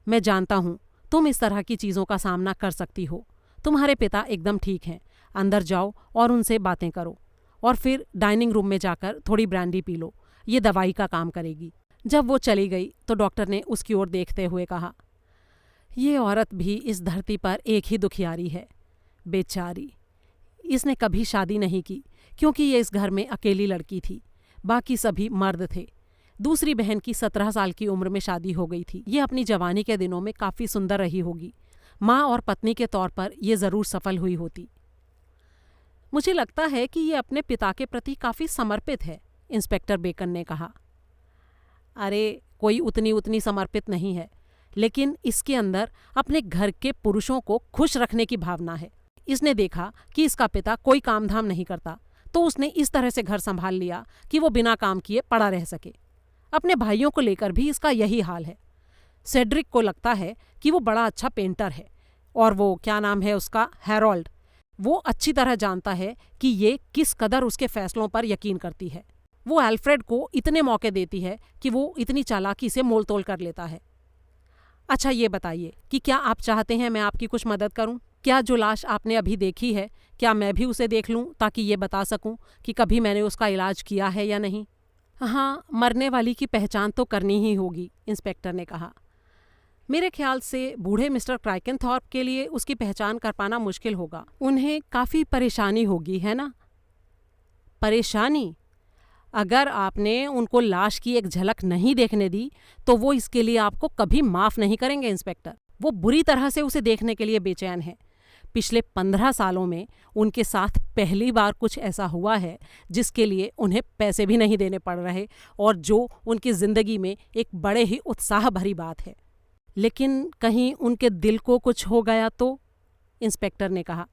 Speaker 1: मैं जानता हूँ तुम इस तरह की चीज़ों का सामना कर सकती हो। तुम्हारे पिता एकदम ठीक हैं। अंदर जाओ और उनसे बातें करो, और फिर डाइनिंग रूम में जाकर थोड़ी ब्रांडी पी लो। ये दवाई का काम करेगी। जब वो चली गई तो डॉक्टर ने उसकी ओर देखते हुए कहा, ये औरत भी इस धरती पर एक ही दुखियारी है, बेचारी। इसने कभी शादी नहीं की क्योंकि ये इस घर में अकेली लड़की थी, बाकी सभी मर्द थे। दूसरी बहन की 17 साल की उम्र में शादी हो गई थी। ये अपनी जवानी के दिनों में काफ़ी सुंदर रही होगी। माँ और पत्नी के तौर पर ये ज़रूर सफल हुई होती। मुझे लगता है कि ये अपने पिता के प्रति काफ़ी समर्पित है, इंस्पेक्टर बेकन ने कहा। अरे, कोई उतनी उतनी समर्पित नहीं है, लेकिन इसके अंदर अपने घर के पुरुषों को खुश रखने की भावना है। इसने देखा कि इसका पिता कोई काम धाम नहीं करता, तो उसने इस तरह से घर संभाल लिया कि वो बिना काम किए पड़ा रह सके। अपने भाइयों को लेकर भी इसका यही हाल है। सेड्रिक को लगता है कि वो बड़ा अच्छा पेंटर है, और वो क्या नाम है उसका, हैरोल्ड, वो अच्छी तरह जानता है कि ये किस कदर उसके फैसलों पर यकीन करती है। वो एल्फ्रेड को इतने मौके देती है कि वो इतनी चालाकी से मोल तोल कर लेता है। अच्छा, ये बताइए कि क्या आप चाहते हैं मैं आपकी कुछ मदद करूं? क्या जो लाश आपने अभी देखी है, क्या मैं भी उसे देख लूं ताकि ये बता सकूं कि कभी मैंने उसका इलाज किया है या नहीं? हाँ, मरने वाली की पहचान तो करनी ही होगी, इंस्पेक्टर ने कहा। मेरे ख्याल से बूढ़े मिस्टर क्राइकेनथॉर्प के लिए उसकी पहचान कर पाना मुश्किल होगा। उन्हें काफ़ी परेशानी होगी, है ना? परेशानी? अगर आपने उनको लाश की एक झलक नहीं देखने दी तो वो इसके लिए आपको कभी माफ़ नहीं करेंगे, इंस्पेक्टर। वो बुरी तरह से उसे देखने के लिए बेचैन है। पिछले 15 सालों में उनके साथ पहली बार कुछ ऐसा हुआ है जिसके लिए उन्हें पैसे भी नहीं देने पड़ रहे, और जो उनकी ज़िंदगी में एक बड़े ही उत्साह भरी बात है। लेकिन कहीं उनके दिल को कुछ हो गया तो? इंस्पेक्टर ने कहा।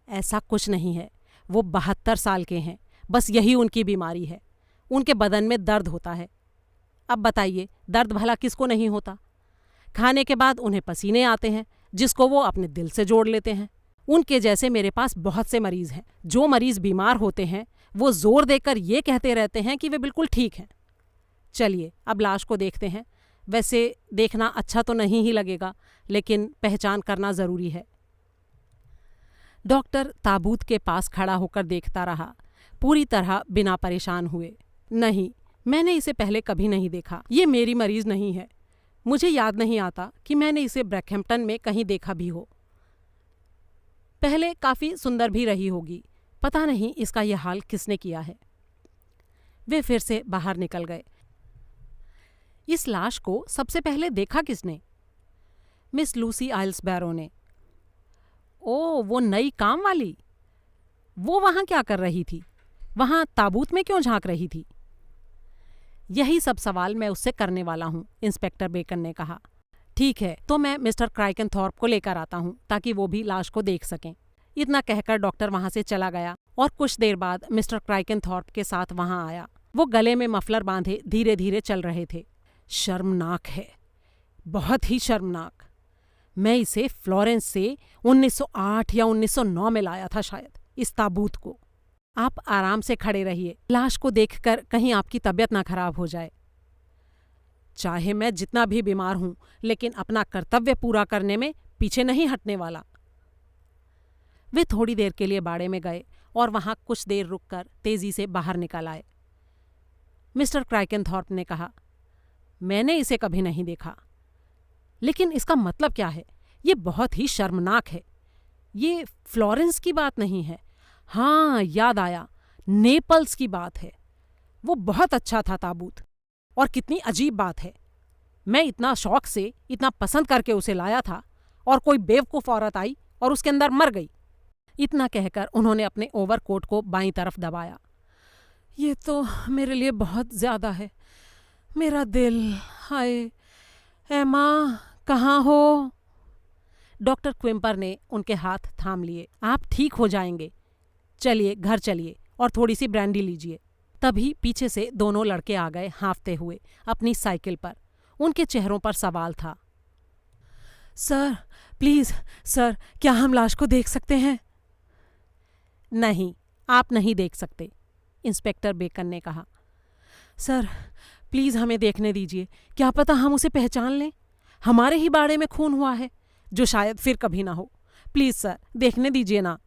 Speaker 1: ऐसा कुछ नहीं है। वो 72 साल के हैं, बस यही उनकी बीमारी है। उनके बदन में दर्द होता है। अब बताइए, दर्द भला किसको नहीं होता? खाने के बाद उन्हें पसीने आते हैं, जिसको वो अपने दिल से जोड़ लेते हैं। उनके जैसे मेरे पास बहुत से मरीज़ हैं। जो मरीज़ बीमार होते हैं वो ज़ोर देकर ये कहते रहते हैं कि वे बिल्कुल ठीक हैं। चलिए, अब लाश को देखते हैं। वैसे देखना अच्छा तो नहीं ही लगेगा, लेकिन पहचान करना ज़रूरी है। डॉक्टर ताबूत के पास खड़ा होकर देखता रहा, पूरी तरह बिना परेशान हुए। नहीं, मैंने इसे पहले कभी नहीं देखा। ये मेरी मरीज़ नहीं है। मुझे याद नहीं आता कि मैंने इसे ब्रैकहैम्पटन में कहीं देखा भी हो। पहले काफ़ी सुंदर भी रही होगी। पता नहीं इसका यह हाल किसने किया है। वे फिर से बाहर निकल गए। इस लाश को सबसे पहले देखा किसने? मिस लूसी आइल्सबैरो ने। ओ, वो नई काम वाली। वो वहाँ क्या कर रही थी? वहाँ ताबूत में क्यों झांक रही थी? यही सब सवाल मैं उससे करने वाला हूँ, इंस्पेक्टर बेकन ने कहा। ठीक है, तो मैं मिस्टर क्राइकेनथॉर्प को लेकर आता हूँ ताकि वो भी लाश को देख सकें। इतना कहकर डॉक्टर वहाँ से चला गया और कुछ देर बाद मिस्टर क्राइकेनथॉर्प के साथ वहाँ आया। वो गले में मफलर बांधे धीरे धीरे चल रहे थे। शर्मनाक है, बहुत ही शर्मनाक। मैं इसे फ्लोरेंस से 1908 या 1909 में लाया था शायद, इस ताबूत को। आप आराम से खड़े रहिए, लाश को देखकर कहीं आपकी तबीयत ना खराब हो जाए। चाहे मैं जितना भी बीमार हूं, लेकिन अपना कर्तव्य पूरा करने में पीछे नहीं हटने वाला। वे थोड़ी देर के लिए बाड़े में गए और वहां कुछ देर रुककर तेजी से बाहर निकल आए। मिस्टर क्राइकेनथॉर्प ने कहा, मैंने इसे कभी नहीं देखा, लेकिन इसका मतलब क्या है? ये बहुत ही शर्मनाक है। ये फ्लोरेंस की बात नहीं है। हाँ, याद आया, नेपल्स की बात है। वो बहुत अच्छा था ताबूत। और कितनी अजीब बात है, मैं इतना शौक से, इतना पसंद करके उसे लाया था, और कोई बेवकूफ़ औरत आई और उसके अंदर मर गई। इतना कहकर उन्होंने अपने ओवरकोट को बाईं तरफ दबाया। ये तो मेरे लिए बहुत ज़्यादा है। मेरा दिल, हाय। एमा, कहाँ हो? डॉक्टर क्विम्पर ने उनके हाथ थाम लिए। आप ठीक हो जाएंगे। चलिए, घर चलिए और थोड़ी सी ब्रांडी लीजिए। तभी पीछे से दोनों लड़के आ गए, हाँफते हुए, अपनी साइकिल पर। उनके चेहरों पर सवाल था। सर, प्लीज़ सर, क्या हम लाश को देख सकते हैं? नहीं, आप नहीं देख सकते, इंस्पेक्टर बेकन ने कहा। सर, प्लीज़ हमें देखने दीजिए। क्या पता हम उसे पहचान लें। हमारे ही बाड़े में खून हुआ है, जो शायद फिर कभी ना हो। प्लीज़ सर, देखने दीजिए ना।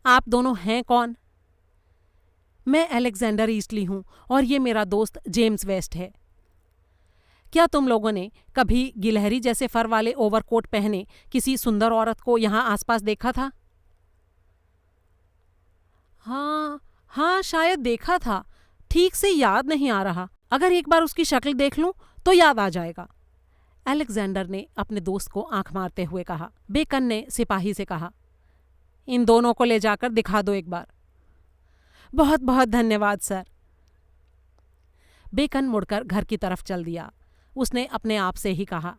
Speaker 1: आप दोनों हैं कौन? मैं अलेक्जेंडर ईस्टली हूँ और ये मेरा दोस्त जेम्स वेस्ट है। क्या तुम लोगों ने कभी गिलहरी जैसे फर वाले ओवरकोट पहने किसी सुंदर औरत को यहाँ आसपास देखा था? हाँ हाँ, शायद देखा था, ठीक से याद नहीं आ रहा। अगर एक बार उसकी शक्ल देख लूं तो याद आ जाएगा, अलेक्जेंडर ने अपने दोस्त को आंख मारते हुए कहा। बेकन ने सिपाही से कहा, इन दोनों को ले जाकर दिखा दो एक बार। बहुत बहुत धन्यवाद सर। बेकन मुड़कर घर की तरफ चल दिया। उसने अपने आप से ही कहा,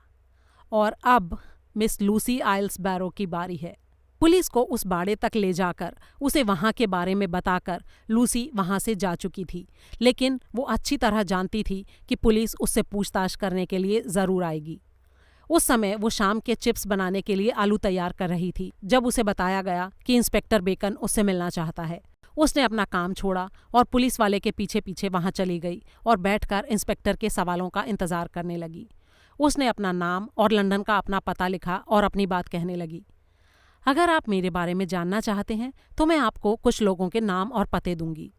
Speaker 1: और अब मिस लूसी आइल्सबैरो की बारी है। पुलिस को उस बाड़े तक ले जाकर उसे वहां के बारे में बताकर लूसी वहां से जा चुकी थी, लेकिन वो अच्छी तरह जानती थी कि पुलिस उससे पूछताछ करने के लिए ज़रूर आएगी। उस समय वो शाम के चिप्स बनाने के लिए आलू तैयार कर रही थी जब उसे बताया गया कि इंस्पेक्टर बेकन उससे मिलना चाहता है। उसने अपना काम छोड़ा और पुलिस वाले के पीछे पीछे वहां चली गई और बैठकर इंस्पेक्टर के सवालों का इंतजार करने लगी। उसने अपना नाम और लंदन का अपना पता लिखा और अपनी बात कहने लगी। अगर आप मेरे बारे में जानना चाहते हैं तो मैं आपको कुछ लोगों के नाम और पते दूंगी।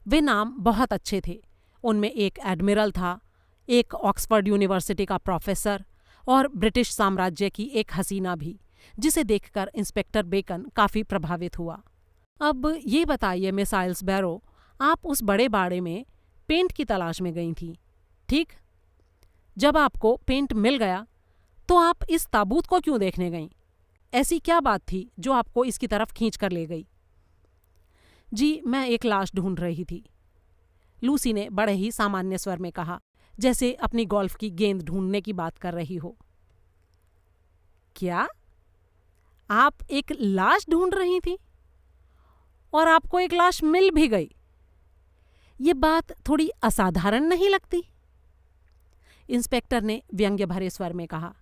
Speaker 1: वे नाम बहुत अच्छे थे। उनमें एक एडमिरल था, एक ऑक्सफोर्ड यूनिवर्सिटी का प्रोफेसर और ब्रिटिश साम्राज्य की एक हसीना भी, जिसे देखकर इंस्पेक्टर बेकन काफ़ी प्रभावित हुआ। अब ये बताइए मिस आइल्सबैरो, आप उस बड़े बाड़े में पेंट की तलाश में गई थी, ठीक? जब आपको पेंट मिल गया तो आप इस ताबूत को क्यों देखने गईं? ऐसी क्या बात थी जो आपको इसकी तरफ खींच कर ले गई? जी, मैं एक लाश ढूंढ रही थी, लूसी ने बड़े ही सामान्य स्वर में कहा, जैसे अपनी गोल्फ की गेंद ढूंढने की बात कर रही हो। क्या? आप एक लाश ढूंढ रही थी और आपको एक लाश मिल भी गई? ये बात थोड़ी असाधारण नहीं लगती? इंस्पेक्टर ने व्यंग्य भरे स्वर में कहा।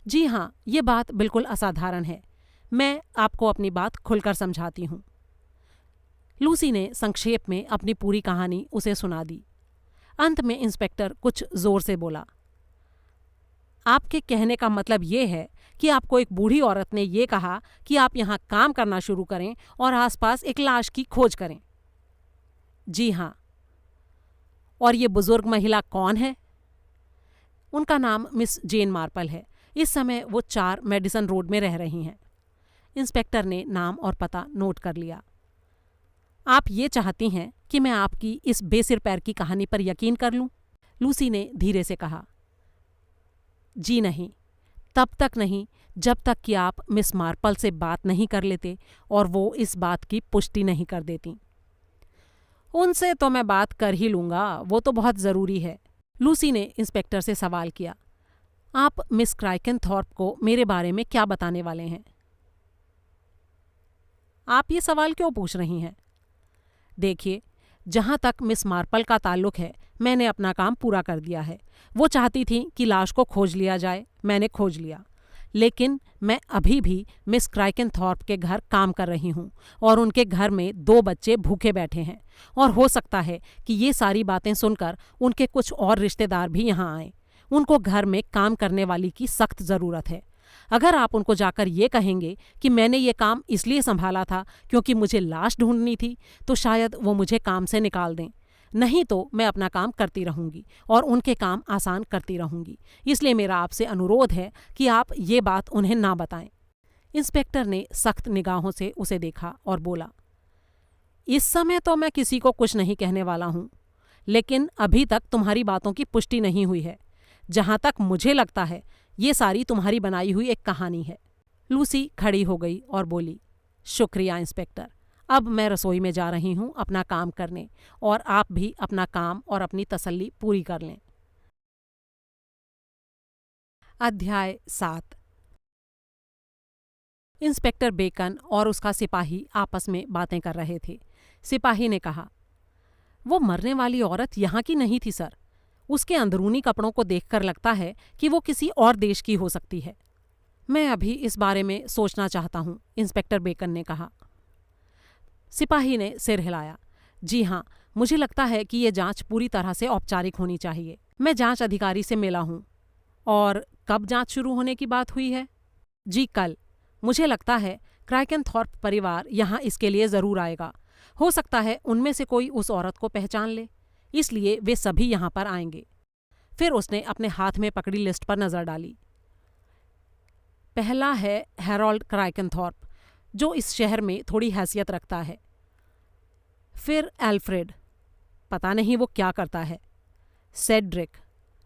Speaker 1: जी हाँ, ये बात बिल्कुल असाधारण है। मैं आपको अपनी बात खुलकर समझाती हूँ। लूसी ने संक्षेप में अपनी पूरी कहानी उसे सुना दी। अंत में इंस्पेक्टर कुछ जोर से बोला, आपके कहने का मतलब ये है कि आपको एक बूढ़ी औरत ने ये कहा कि आप यहाँ काम करना शुरू करें और आसपास एक लाश की खोज करें? जी हाँ। और ये बुजुर्ग महिला कौन है? उनका नाम मिस जेन मार्पल है। इस समय वो 4 मेडिसन रोड में रह रही हैं। इंस्पेक्टर ने नाम और पता नोट कर लिया। आप ये चाहती हैं कि मैं आपकी इस बेसिर पैर की कहानी पर यकीन कर लूं? लूसी ने धीरे से कहा। जी नहीं, तब तक नहीं जब तक कि आप मिस मार्पल से बात नहीं कर लेते और वो इस बात की पुष्टि नहीं कर देती। उनसे तो मैं बात कर ही लूँगा, वो तो बहुत ज़रूरी है। लूसी ने इंस्पेक्टर से सवाल किया, आप मिस क्राइकनथॉर्प को मेरे बारे में क्या बताने वाले हैं? आप ये सवाल क्यों पूछ रही हैं? देखिए, जहाँ तक मिस मार्पल का ताल्लुक है, मैंने अपना काम पूरा कर दिया है। वो चाहती थी कि लाश को खोज लिया जाए, मैंने खोज लिया। लेकिन मैं अभी भी मिस क्राइकनथॉर्प के घर काम कर रही हूँ और उनके घर में 2 बच्चे भूखे बैठे हैं और हो सकता है कि ये सारी बातें सुनकर उनके कुछ और रिश्तेदार भी यहाँ आएं। उनको घर में काम करने वाली की सख्त ज़रूरत है। अगर आप उनको जाकर ये कहेंगे कि मैंने ये काम इसलिए संभाला था क्योंकि मुझे लाश ढूंढनी थी, तो शायद वो मुझे काम से निकाल दें। नहीं तो मैं अपना काम करती रहूँगी और उनके काम आसान करती रहूँगी। इसलिए मेरा आपसे अनुरोध है कि आप ये बात उन्हें ना बताएं। इंस्पेक्टर ने सख्त निगाहों से उसे देखा और बोला, इस समय तो मैं किसी को कुछ नहीं कहने वाला हूँ, लेकिन अभी तक तुम्हारी बातों की पुष्टि नहीं हुई है। जहाँ तक मुझे लगता है, ये सारी तुम्हारी बनाई हुई एक कहानी है। लूसी खड़ी हो गई और बोली, शुक्रिया इंस्पेक्टर, अब मैं रसोई में जा रही हूँ अपना काम करने, और आप भी अपना काम और अपनी तसल्ली पूरी कर लें। अध्याय 7। इंस्पेक्टर बेकन और उसका सिपाही आपस में बातें कर रहे थे। सिपाही ने कहा, वो मरने वाली औरत यहाँ की नहीं थी सर। उसके अंदरूनी कपड़ों को देखकर लगता है कि वो किसी और देश की हो सकती है। मैं अभी इस बारे में सोचना चाहता हूँ, इंस्पेक्टर बेकन ने कहा। सिपाही ने सिर हिलाया। जी हाँ, मुझे लगता है कि ये जांच पूरी तरह से औपचारिक होनी चाहिए। मैं जांच अधिकारी से मिला हूँ। और कब जांच शुरू होने की बात हुई है? जी कल। मुझे लगता है क्राइकनथॉर्प परिवार यहाँ इसके लिए ज़रूर आएगा। हो सकता है उनमें से कोई उस औरत को पहचान ले, इसलिए वे सभी यहाँ पर आएंगे। फिर उसने अपने हाथ में पकड़ी लिस्ट पर नजर डाली। पहला है हैरोल्ड क्राइकनथॉर्प, जो इस शहर में थोड़ी हैसियत रखता है। फिर एल्फ्रेड, पता नहीं वो क्या करता है। सेड्रिक,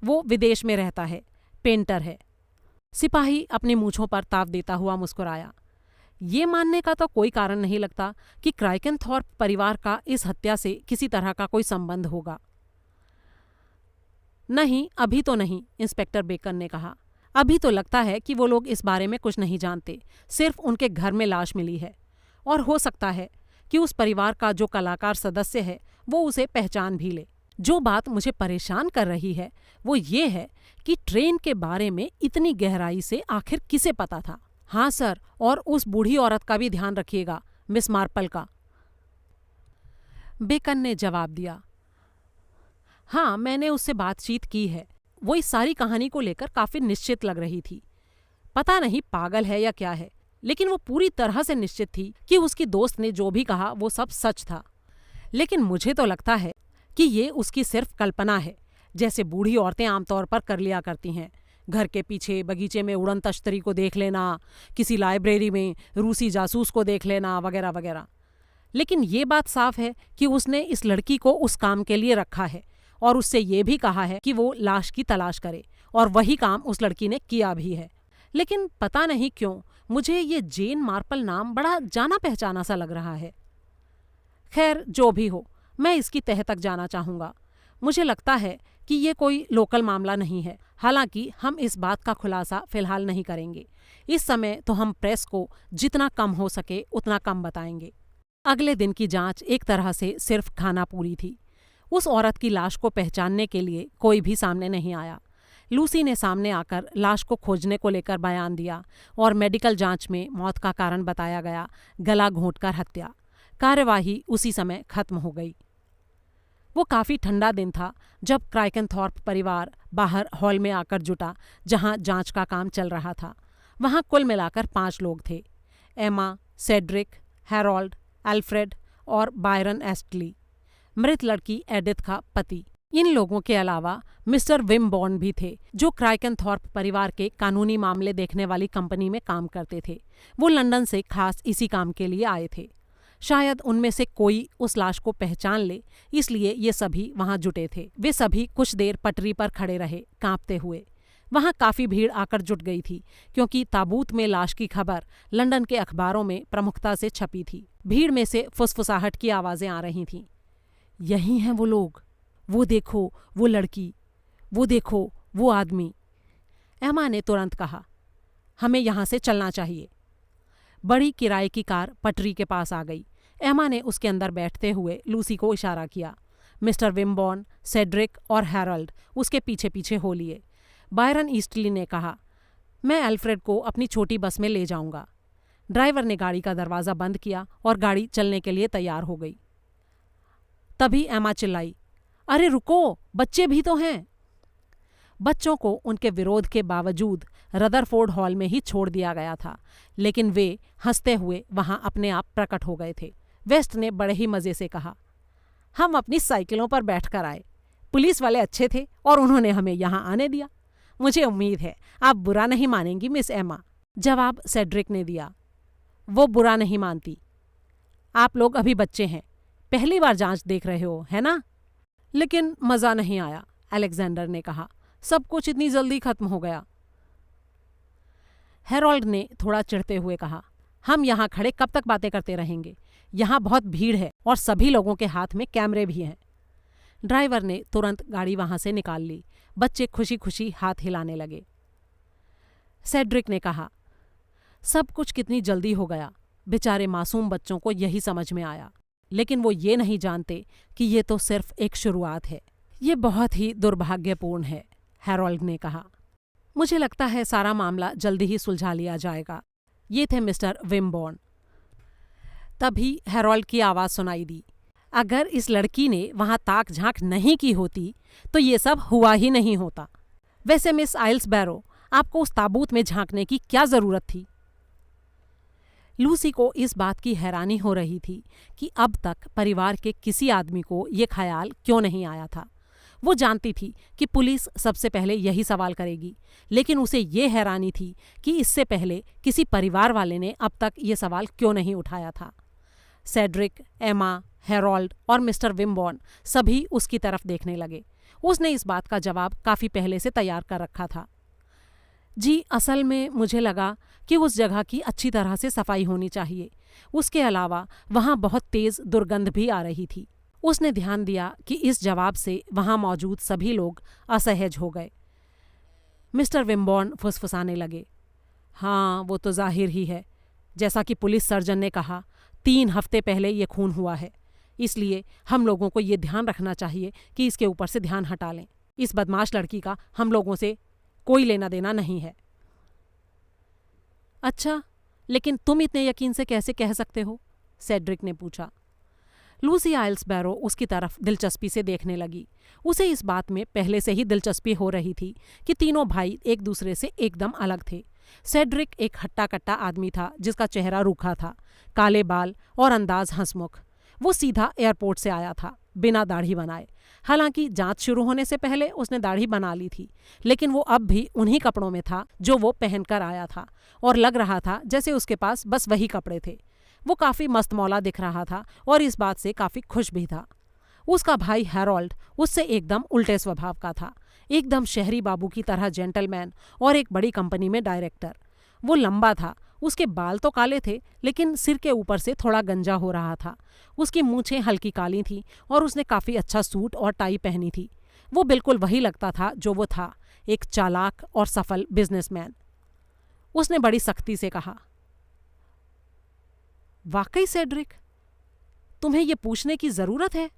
Speaker 1: वो विदेश में रहता है, पेंटर है। सिपाही अपनी मूंछों पर ताव देता हुआ मुस्कुराया। ये मानने का तो कोई कारण नहीं लगता कि क्राइकनथॉर्प परिवार का इस हत्या से किसी तरह का कोई संबंध होगा। नहीं, अभी तो नहीं, इंस्पेक्टर बेकन ने कहा। अभी तो लगता है कि वो लोग इस बारे में कुछ नहीं जानते, सिर्फ उनके घर में लाश मिली है। और हो सकता है कि उस परिवार का जो कलाकार सदस्य है वो उसे पहचान भी ले। जो बात मुझे परेशान कर रही है वो ये है कि ट्रेन के बारे में इतनी गहराई से आखिर किसे पता था। हाँ सर, और उस बूढ़ी औरत का भी ध्यान रखिएगा, मिस मार्पल का, बेकन ने जवाब दिया। हाँ, मैंने उससे बातचीत की है। वो इस सारी कहानी को लेकर काफी निश्चित लग रही थी। पता नहीं पागल है या क्या है, लेकिन वो पूरी तरह से निश्चित थी कि उसकी दोस्त ने जो भी कहा वो सब सच था। लेकिन मुझे तो लगता है कि ये उसकी सिर्फ कल्पना है, जैसे बूढ़ी औरतें आमतौर पर कर लिया करती हैं। घर के पीछे बगीचे में उड़न तश्तरी को देख लेना, किसी लाइब्रेरी में रूसी जासूस को देख लेना, वगैरह वगैरह। लेकिन ये बात साफ है कि उसने इस लड़की को उस काम के लिए रखा है और उससे ये भी कहा है कि वो लाश की तलाश करे, और वही काम उस लड़की ने किया भी है। लेकिन पता नहीं क्यों मुझे ये जेन मार्पल नाम बड़ा जाना पहचाना सा लग रहा है। खैर, जो भी हो, मैं इसकी तह तक जाना चाहूँगा। मुझे लगता है कि ये कोई लोकल मामला नहीं है। हालांकि हम इस बात का खुलासा फिलहाल नहीं करेंगे। इस समय तो हम प्रेस को जितना कम हो सके उतना कम बताएंगे। अगले दिन की जांच एक तरह से सिर्फ खाना पूरी थी। उस औरत की लाश को पहचानने के लिए कोई भी सामने नहीं आया। लूसी ने सामने आकर लाश को खोजने को लेकर बयान दिया और मेडिकल जांच में मौत का कारण बताया गया गला घोंटकर हत्या। कार्यवाही उसी समय खत्म हो गई। वो काफी ठंडा दिन था जब क्राइकनथॉर्प परिवार बाहर हॉल में आकर जुटा, जहां जांच का काम चल रहा था। वहां कुल मिलाकर 5 लोग थे: एमा, सेड्रिक, हैरोल्ड, एल्फ्रेड और बायरन एस्टली, मृत लड़की एडिथ का पति। इन लोगों के अलावा मिस्टर विम बॉन्ड भी थे, जो क्राइकनथॉर्प परिवार के कानूनी मामले देखने वाली कंपनी में काम करते थे। वो लंदन से खास इसी काम के लिए आए थे। शायद उनमें से कोई उस लाश को पहचान ले, इसलिए ये सभी वहां जुटे थे। वे सभी कुछ देर पटरी पर खड़े रहे, कांपते हुए। वहां काफी भीड़ आकर जुट गई थी, क्योंकि ताबूत में लाश की खबर लंदन के अखबारों में प्रमुखता से छपी थी। भीड़ में से फुसफुसाहट की आवाजें आ रही थीं। यही हैं वो लोग, वो देखो वो लड़की, वो देखो वो आदमी। एमा ने तुरंत कहा, हमें यहाँ से चलना चाहिए। बड़ी किराए की कार पटरी के पास आ गई। एमा ने उसके अंदर बैठते हुए लूसी को इशारा किया। मिस्टर विम्बॉर्न, सेड्रिक और हैरोल्ड उसके पीछे पीछे हो लिए। बायरन ईस्टली ने कहा, मैं एल्फ्रेड को अपनी छोटी बस में ले जाऊंगा। ड्राइवर ने गाड़ी का दरवाज़ा बंद किया और गाड़ी चलने के लिए तैयार हो गई। तभी एमा चिल्लाई, अरे रुको, बच्चे भी तो हैं। बच्चों को उनके विरोध के बावजूद रदरफोर्ड हॉल में ही छोड़ दिया गया था, लेकिन वे हंसते हुए वहां अपने आप प्रकट हो गए थे। वेस्ट ने बड़े ही मज़े से कहा, हम अपनी साइकिलों पर बैठकर आए। पुलिस वाले अच्छे थे और उन्होंने हमें यहाँ आने दिया। मुझे उम्मीद है आप बुरा नहीं मानेंगी मिस एमा। जवाब सेड्रिक ने दिया, वो बुरा नहीं मानती। आप लोग अभी बच्चे हैं, पहली बार जांच देख रहे हो, है ना? लेकिन मज़ा नहीं आया, अलेक्जेंडर ने कहा। सब कुछ इतनी जल्दी खत्म हो गया। हैरोल्ड ने थोड़ा चिढ़ते हुए कहा, हम यहाँ खड़े कब तक बातें करते रहेंगे? यहाँ बहुत भीड़ है और सभी लोगों के हाथ में कैमरे भी हैं। ड्राइवर ने तुरंत गाड़ी वहां से निकाल ली। बच्चे खुशी खुशी हाथ हिलाने लगे। सेड्रिक ने कहा, सब कुछ कितनी जल्दी हो गया। बेचारे मासूम बच्चों को यही समझ में आया, लेकिन वो ये नहीं जानते कि ये तो सिर्फ एक शुरुआत है। ये बहुत ही दुर्भाग्यपूर्ण है, हैरोल्ड ने कहा। मुझे लगता है सारा मामला जल्दी ही सुलझा लिया जाएगा। ये थे मिस्टर विम्बॉर्न। तभी हैरोल्ड की आवाज़ सुनाई दी, अगर इस लड़की ने वहां ताक झांक नहीं की होती तो ये सब हुआ ही नहीं होता। वैसे मिस आइल्सबैरो, आपको उस ताबूत में झांकने की क्या जरूरत थी? लूसी को इस बात की हैरानी हो रही थी कि अब तक परिवार के किसी आदमी को ये ख्याल क्यों नहीं आया था। वो जानती थी कि पुलिस सबसे पहले यही सवाल करेगी, लेकिन उसे ये हैरानी थी कि इससे पहले किसी परिवार वाले ने अब तक ये सवाल क्यों नहीं उठाया था। सेड्रिक, एमा, हेरोल्ड और मिस्टर विम्बॉर्न सभी उसकी तरफ देखने लगे। उसने इस बात का जवाब काफ़ी पहले से तैयार कर रखा था। जी, असल में मुझे लगा कि उस जगह की अच्छी तरह से सफाई होनी चाहिए। उसके अलावा वहाँ बहुत तेज़ दुर्गंध भी आ रही थी। उसने ध्यान दिया कि इस जवाब से वहाँ मौजूद सभी लोग असहज हो गए। मिस्टर विम्बॉर्न फुसफुसाने लगे, हाँ, वो तो जाहिर ही है। जैसा कि पुलिस सर्जन ने कहा, 3 हफ्ते पहले ये खून हुआ है। इसलिए हम लोगों को ये ध्यान रखना चाहिए कि इसके ऊपर से ध्यान हटा लें। इस बदमाश लड़की का हम लोगों से कोई लेना देना नहीं है। अच्छा, लेकिन तुम इतने यकीन से कैसे कह सकते हो? सेड्रिक ने पूछा। लूसी आइल्सबैरो उसकी तरफ दिलचस्पी से देखने लगी। उसे इस बात में पहले से ही दिलचस्पी हो रही थी कि तीनों भाई एक दूसरे से एकदम अलग थे। सेड्रिक एक हट्टा कट्टा आदमी था जिसका चेहरा रूखा था, काले बाल और अंदाज हंसमुख। वो सीधा एयरपोर्ट से आया था, बिना दाढ़ी बनाए। हालांकि जांच शुरू होने से पहले उसने दाढ़ी बना ली थी, लेकिन वो अब भी उन्हीं कपड़ों में था जो वो पहनकर आया था, और लग रहा था जैसे उसके पास बस वही कपड़े थे। वो काफ़ी मस्तमौला दिख रहा था और इस बात से काफ़ी खुश भी था। उसका भाई हैरोल्ड उससे एकदम उल्टे स्वभाव का था, एकदम शहरी बाबू की तरह जेंटलमैन और एक बड़ी कंपनी में डायरेक्टर। वो लंबा था, उसके बाल तो काले थे लेकिन सिर के ऊपर से थोड़ा गंजा हो रहा था। उसकी मूछें हल्की काली थीं और उसने काफ़ी अच्छा सूट और टाई पहनी थी। वो बिल्कुल वही लगता था जो वो था, एक चालाक और सफल बिजनेसमैन। उसने बड़ी सख्ती से कहा, वाकई सेड्रिक, तुम्हें ये पूछने की जरूरत है?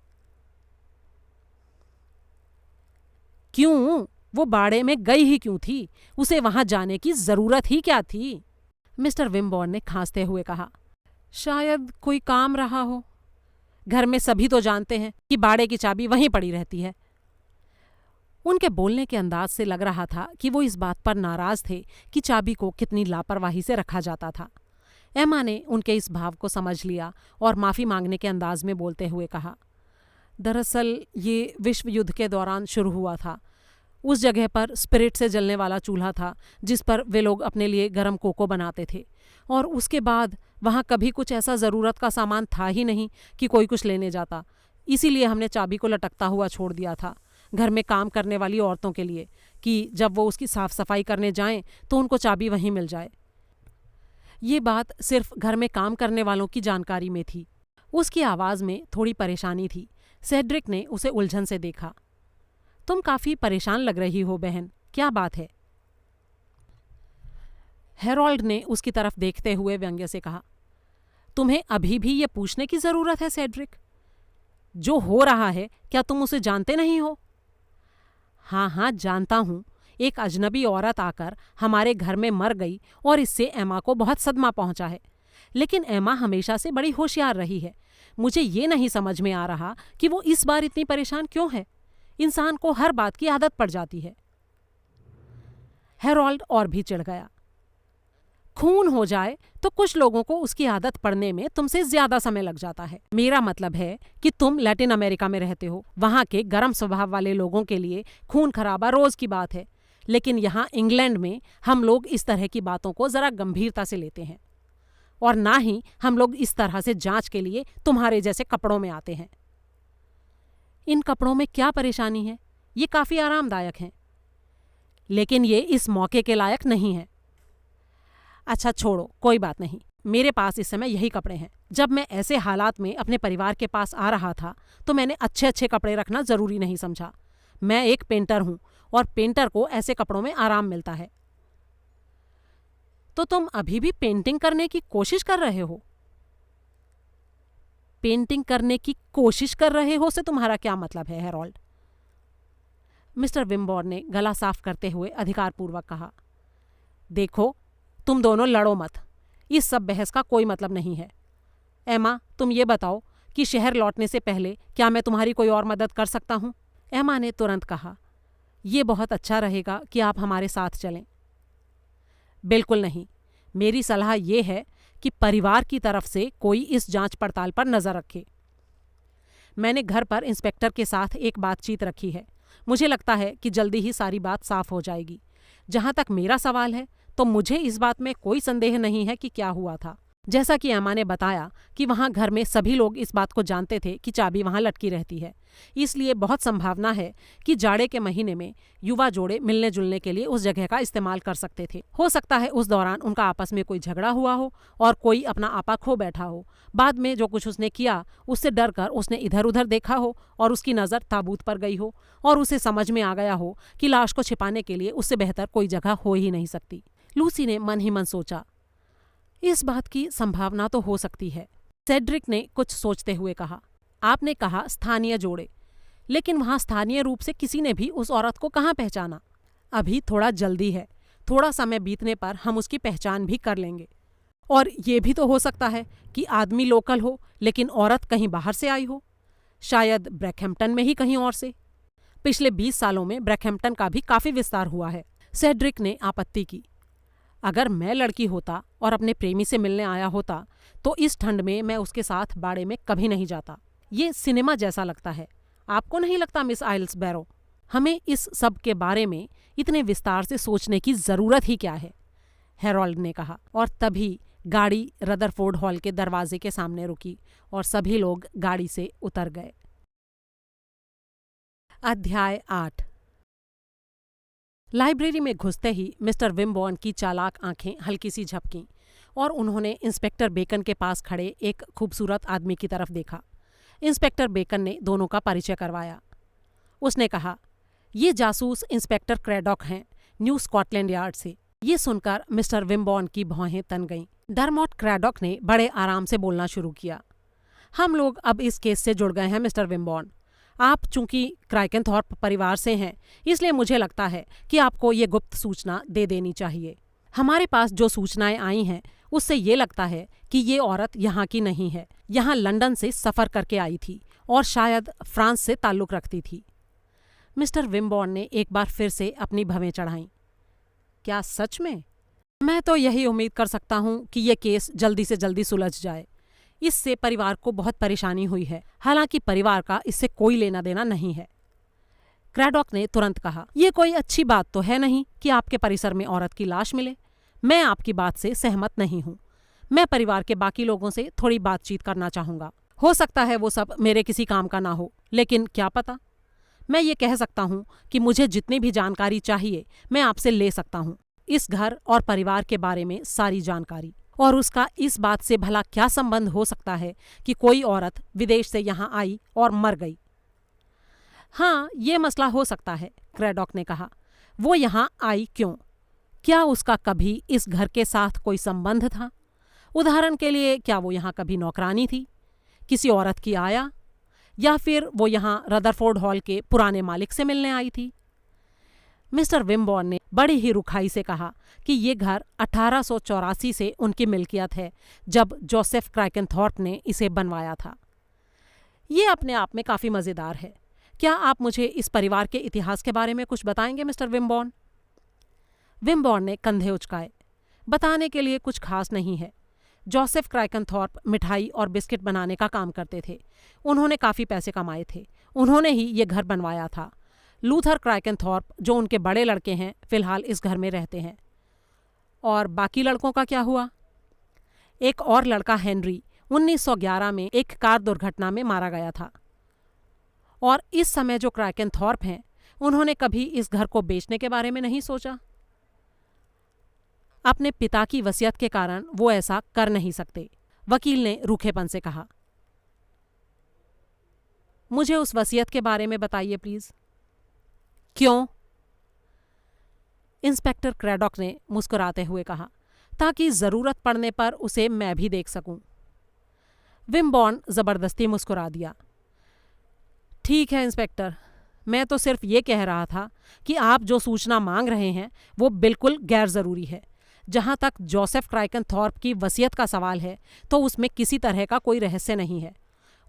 Speaker 1: क्यों? वो बाड़े में गई ही क्यों थी? उसे वहां जाने की जरूरत ही क्या थी? मिस्टर विम्बॉर्न ने खांसते हुए कहा, शायद कोई काम रहा हो। घर में सभी तो जानते हैं कि बाड़े की चाबी वहीं पड़ी रहती है। उनके बोलने के अंदाज से लग रहा था कि वो इस बात पर नाराज थे कि चाबी को कितनी लापरवाही से रखा जाता था। एमा ने उनके इस भाव को समझ लिया और माफ़ी मांगने के अंदाज में बोलते हुए कहा, दरअसल ये विश्व युद्ध के दौरान शुरू हुआ था। उस जगह पर स्पिरिट से जलने वाला चूल्हा था जिस पर वे लोग अपने लिए गर्म कोको बनाते थे, और उसके बाद वहाँ कभी कुछ ऐसा ज़रूरत का सामान था ही नहीं कि कोई कुछ लेने जाता। इसीलिए हमने चाबी को लटकता हुआ छोड़ दिया था घर में काम करने वाली औरतों के लिए, कि जब वो उसकी साफ़ सफाई करने जाएं तो उनको चाबी वहीं मिल जाए। ये बात सिर्फ घर में काम करने वालों की जानकारी में थी। उसकी आवाज़ में थोड़ी परेशानी थी। सेड्रिक ने उसे उलझन से देखा। तुम काफ़ी परेशान लग रही हो बहन, क्या बात है? हेरोल्ड ने उसकी तरफ देखते हुए व्यंग्य से कहा, तुम्हें अभी भी ये पूछने की ज़रूरत है सेड्रिक? जो हो रहा है क्या तुम उसे जानते नहीं हो? हाँ हाँ, जानता हूँ। एक अजनबी औरत आकर हमारे घर में मर गई और इससे एमा को बहुत सदमा पहुंचा है। लेकिन एमा हमेशा से बड़ी होशियार रही है। मुझे ये नहीं समझ में आ रहा कि वो इस बार इतनी परेशान क्यों है। इंसान को हर बात की आदत पड़ जाती है। हेरोल्ड और भी चिढ़ गया। खून हो जाए तो कुछ लोगों को उसकी आदत पड़ने में तुमसे ज्यादा समय लग जाता है। मेरा मतलब है कि तुम लैटिन अमेरिका में रहते हो, वहां के गर्म स्वभाव वाले लोगों के लिए खून खराबा रोज की बात है। लेकिन यहाँ इंग्लैंड में हम लोग इस तरह की बातों को जरा गंभीरता से लेते हैं, और ना ही हम लोग इस तरह से जांच के लिए तुम्हारे जैसे कपड़ों में आते हैं। इन कपड़ों में क्या परेशानी है? ये काफ़ी आरामदायक हैं, लेकिन ये इस मौके के लायक नहीं है। अच्छा छोड़ो, कोई बात नहीं, मेरे पास इस समय यही कपड़े हैं। जब मैं ऐसे हालात में अपने परिवार के पास आ रहा था तो मैंने अच्छे अच्छे कपड़े रखना ज़रूरी नहीं समझा। मैं एक पेंटर हूँ और पेंटर को ऐसे कपड़ों में आराम मिलता है। तो तुम अभी भी पेंटिंग करने की कोशिश कर रहे हो? पेंटिंग करने की कोशिश कर रहे हो से तुम्हारा क्या मतलब है हेरोल्ड? मिस्टर विम्बॉर्न ने गला साफ करते हुए अधिकारपूर्वक कहा, देखो, तुम दोनों लड़ो मत। इस सब बहस का कोई मतलब नहीं है। एमा, तुम ये बताओ कि शहर लौटने से पहले क्या मैं तुम्हारी कोई और मदद कर सकता हूँ? एमा ने तुरंत कहा, यह बहुत अच्छा रहेगा कि आप हमारे साथ चलें। बिल्कुल नहीं। मेरी सलाह यह है कि परिवार की तरफ से कोई इस जांच पड़ताल पर नज़र रखे। मैंने घर पर इंस्पेक्टर के साथ एक बातचीत रखी है। मुझे लगता है कि जल्दी ही सारी बात साफ हो जाएगी। जहाँ तक मेरा सवाल है तो मुझे इस बात में कोई संदेह नहीं है कि क्या हुआ था। जैसा कि एमा ने बताया कि वहाँ घर में सभी लोग इस बात को जानते थे कि चाबी वहाँ लटकी रहती है, इसलिए बहुत संभावना है कि जाड़े के महीने में युवा जोड़े मिलने जुलने के लिए उस जगह का इस्तेमाल कर सकते थे। हो सकता है उस दौरान उनका आपस में कोई झगड़ा हुआ हो और कोई अपना आपा खो बैठा हो। बाद में जो कुछ उसने किया उससे डर कर उसने इधर उधर देखा हो और उसकी नज़र ताबूत पर गई हो और उसे समझ में आ गया हो कि लाश को छिपाने के लिए उससे बेहतर कोई जगह हो ही नहीं सकती। लूसी ने मन ही मन सोचा, इस बात की संभावना तो हो सकती है। सेड्रिक ने कुछ सोचते हुए कहा, आपने कहा स्थानीय जोड़े, लेकिन वहां स्थानीय रूप से किसी ने भी उस औरत को कहाँ पहचाना? अभी थोड़ा जल्दी है, थोड़ा समय बीतने पर हम उसकी पहचान भी कर लेंगे। और ये भी तो हो सकता है कि आदमी लोकल हो लेकिन औरत कहीं बाहर से आई हो, शायद ब्रैकहैम्पटन में ही कहीं और से। पिछले 20 सालों में ब्रैकहैम्पटन का भी काफी विस्तार हुआ है। सेड्रिक ने आपत्ति की, अगर मैं लड़की होता और अपने प्रेमी से मिलने आया होता तो इस ठंड में मैं उसके साथ बाड़े में कभी नहीं जाता। ये सिनेमा जैसा लगता है, आपको नहीं लगता मिस आइल्सबैरो? हमें इस सब के बारे में इतने विस्तार से सोचने की जरूरत ही क्या है? हेरोल्ड ने कहा। और तभी गाड़ी रदरफोर्ड हॉल के दरवाजे के सामने रुकी और सभी लोग गाड़ी से उतर गए। अध्याय 8। लाइब्रेरी में घुसते ही मिस्टर विमबॉर्न की चालाक आंखें हल्की सी झपकीं और उन्होंने इंस्पेक्टर बेकन के पास खड़े एक खूबसूरत आदमी की तरफ देखा। इंस्पेक्टर बेकन ने दोनों का परिचय करवाया। उसने कहा, ये जासूस इंस्पेक्टर क्रैडॉक हैं, न्यू स्कॉटलैंड यार्ड से। ये सुनकर मिस्टर विमबॉर्न की भौहें तन गईं। डरमॉट क्रैडॉक ने बड़े आराम से बोलना शुरू किया, हम लोग अब इस केस से जुड़ गए हैं मिस्टर विमबॉर्न। आप चूंकि क्राइकेनथॉर्प परिवार से हैं, इसलिए मुझे लगता है कि आपको ये गुप्त सूचना दे देनी चाहिए। हमारे पास जो सूचनाएं आई हैं उससे ये लगता है कि ये औरत यहाँ की नहीं है, यहाँ लंदन से सफ़र करके आई थी और शायद फ्रांस से ताल्लुक़ रखती थी। मिस्टर विमबॉर्न ने एक बार फिर से अपनी भवें चढ़ाईं। क्या सच में? मैं तो यही उम्मीद कर सकता हूँ कि ये केस जल्दी से जल्दी सुलझ जाए। इससे परिवार को बहुत परेशानी हुई है, हालांकि परिवार का इससे कोई लेना देना नहीं है। क्रैडॉक ने तुरंत कहा, यह कोई अच्छी बात तो है नहीं कि आपके परिसर में औरत की लाश मिले। मैं आपकी बात से सहमत नहीं हूँ। मैं परिवार के बाकी लोगों से थोड़ी बातचीत करना चाहूँगा। हो सकता है वो सब मेरे किसी काम का ना हो, लेकिन क्या पता। मैं ये कह सकता हूँ कि मुझे जितनी भी जानकारी चाहिए मैं आपसे ले सकता हूँ, इस घर और परिवार के बारे में सारी जानकारी। और उसका इस बात से भला क्या संबंध हो सकता है कि कोई औरत विदेश से यहाँ आई और मर गई? हाँ, ये मसला हो सकता है, क्रैडॉक ने कहा। वो यहाँ आई क्यों? क्या उसका कभी इस घर के साथ कोई संबंध था? उदाहरण के लिए, क्या वो यहाँ कभी नौकरानी थी, किसी औरत की आया, या फिर वो यहाँ रदरफोर्ड हॉल के पुराने मालिक से मिलने आई थी? मिस्टर विमबॉर्न ने बड़ी ही रुखाई से कहा कि ये घर 1884 से उनकी मिल्कियत है, जब जोसेफ क्राइकेनथॉर्प ने इसे बनवाया था। ये अपने आप में काफ़ी मज़ेदार है। क्या आप मुझे इस परिवार के इतिहास के बारे में कुछ बताएंगे मिस्टर विमबॉर्न? विमबॉर्न ने कंधे उचकाए। बताने के लिए कुछ खास नहीं है। जोसेफ क्राइकेनथॉर्प मिठाई और बिस्किट बनाने का काम करते थे। उन्होंने काफ़ी पैसे कमाए थे। उन्होंने ही ये घर बनवाया था। लूथर क्राइकेनथॉर्प, जो उनके बड़े लड़के हैं, फिलहाल इस घर में रहते हैं। और बाकी लड़कों का क्या हुआ? एक और लड़का हेनरी 1911 में एक कार दुर्घटना में मारा गया था। और इस समय जो क्राइकेनथॉर्प हैं, उन्होंने कभी इस घर को बेचने के बारे में नहीं सोचा। अपने पिता की वसीयत के कारण वो ऐसा कर नहीं सकते, वकील ने रूखेपन से कहा। मुझे उस वसीयत के बारे में बताइए प्लीज। क्यों? इंस्पेक्टर क्रैडॉक ने मुस्कुराते हुए कहा, ताकि जरूरत पड़ने पर उसे मैं भी देख सकूं। विमबॉर्न जबरदस्ती मुस्कुरा दिया। ठीक है इंस्पेक्टर, मैं तो सिर्फ ये कह रहा था कि आप जो सूचना मांग रहे हैं वो बिल्कुल गैर जरूरी है। जहां तक जोसेफ क्राइकेनथॉर्प की वसीयत का सवाल है तो उसमें किसी तरह का कोई रहस्य नहीं है।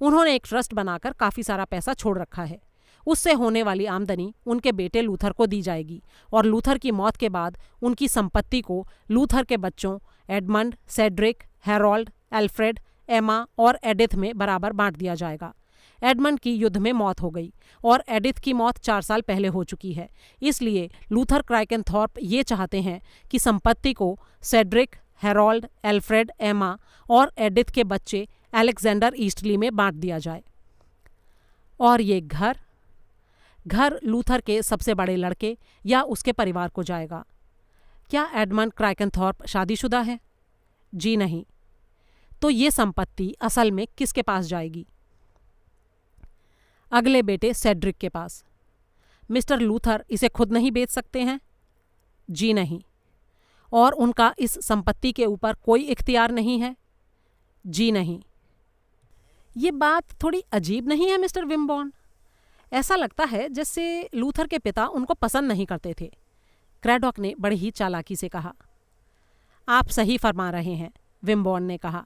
Speaker 1: उन्होंने एक ट्रस्ट बनाकर काफ़ी सारा पैसा छोड़ रखा है। उससे होने वाली आमदनी उनके बेटे लूथर को दी जाएगी और लूथर की मौत के बाद उनकी संपत्ति को लूथर के बच्चों एडमंड, सेड्रिक, हेरोल्ड, एल्फ्रेड, एमा और एडिथ में बराबर बांट दिया जाएगा। एडमंड की युद्ध में मौत हो गई और एडिथ की मौत 4 साल पहले हो चुकी है। इसलिए लूथर क्राइकेनथॉर्प ये चाहते हैं कि संपत्ति को सेड्रिक, हैरोल्ड, एल्फ्रेड, एमा और एडिथ के बच्चे अलेक्जेंडर ईस्टली में बांट दिया जाए। और ये घर लूथर के सबसे बड़े लड़के या उसके परिवार को जाएगा। क्या एडमंड क्राइकेनथॉर्प शादीशुदा है? जी नहीं। तो ये संपत्ति असल में किसके पास जाएगी? अगले बेटे सेड्रिक के पास। मिस्टर लूथर इसे खुद नहीं बेच सकते हैं? जी नहीं। और उनका इस संपत्ति के ऊपर कोई इख्तियार नहीं है? जी नहीं। ये बात थोड़ी अजीब नहीं है मिस्टर विम्बॉर्न? ऐसा लगता है जैसे लूथर के पिता उनको पसंद नहीं करते थे। क्रैडॉक ने बड़ी ही चालाकी से कहा। आप सही फरमा रहे हैं, विम्बॉर्न ने कहा।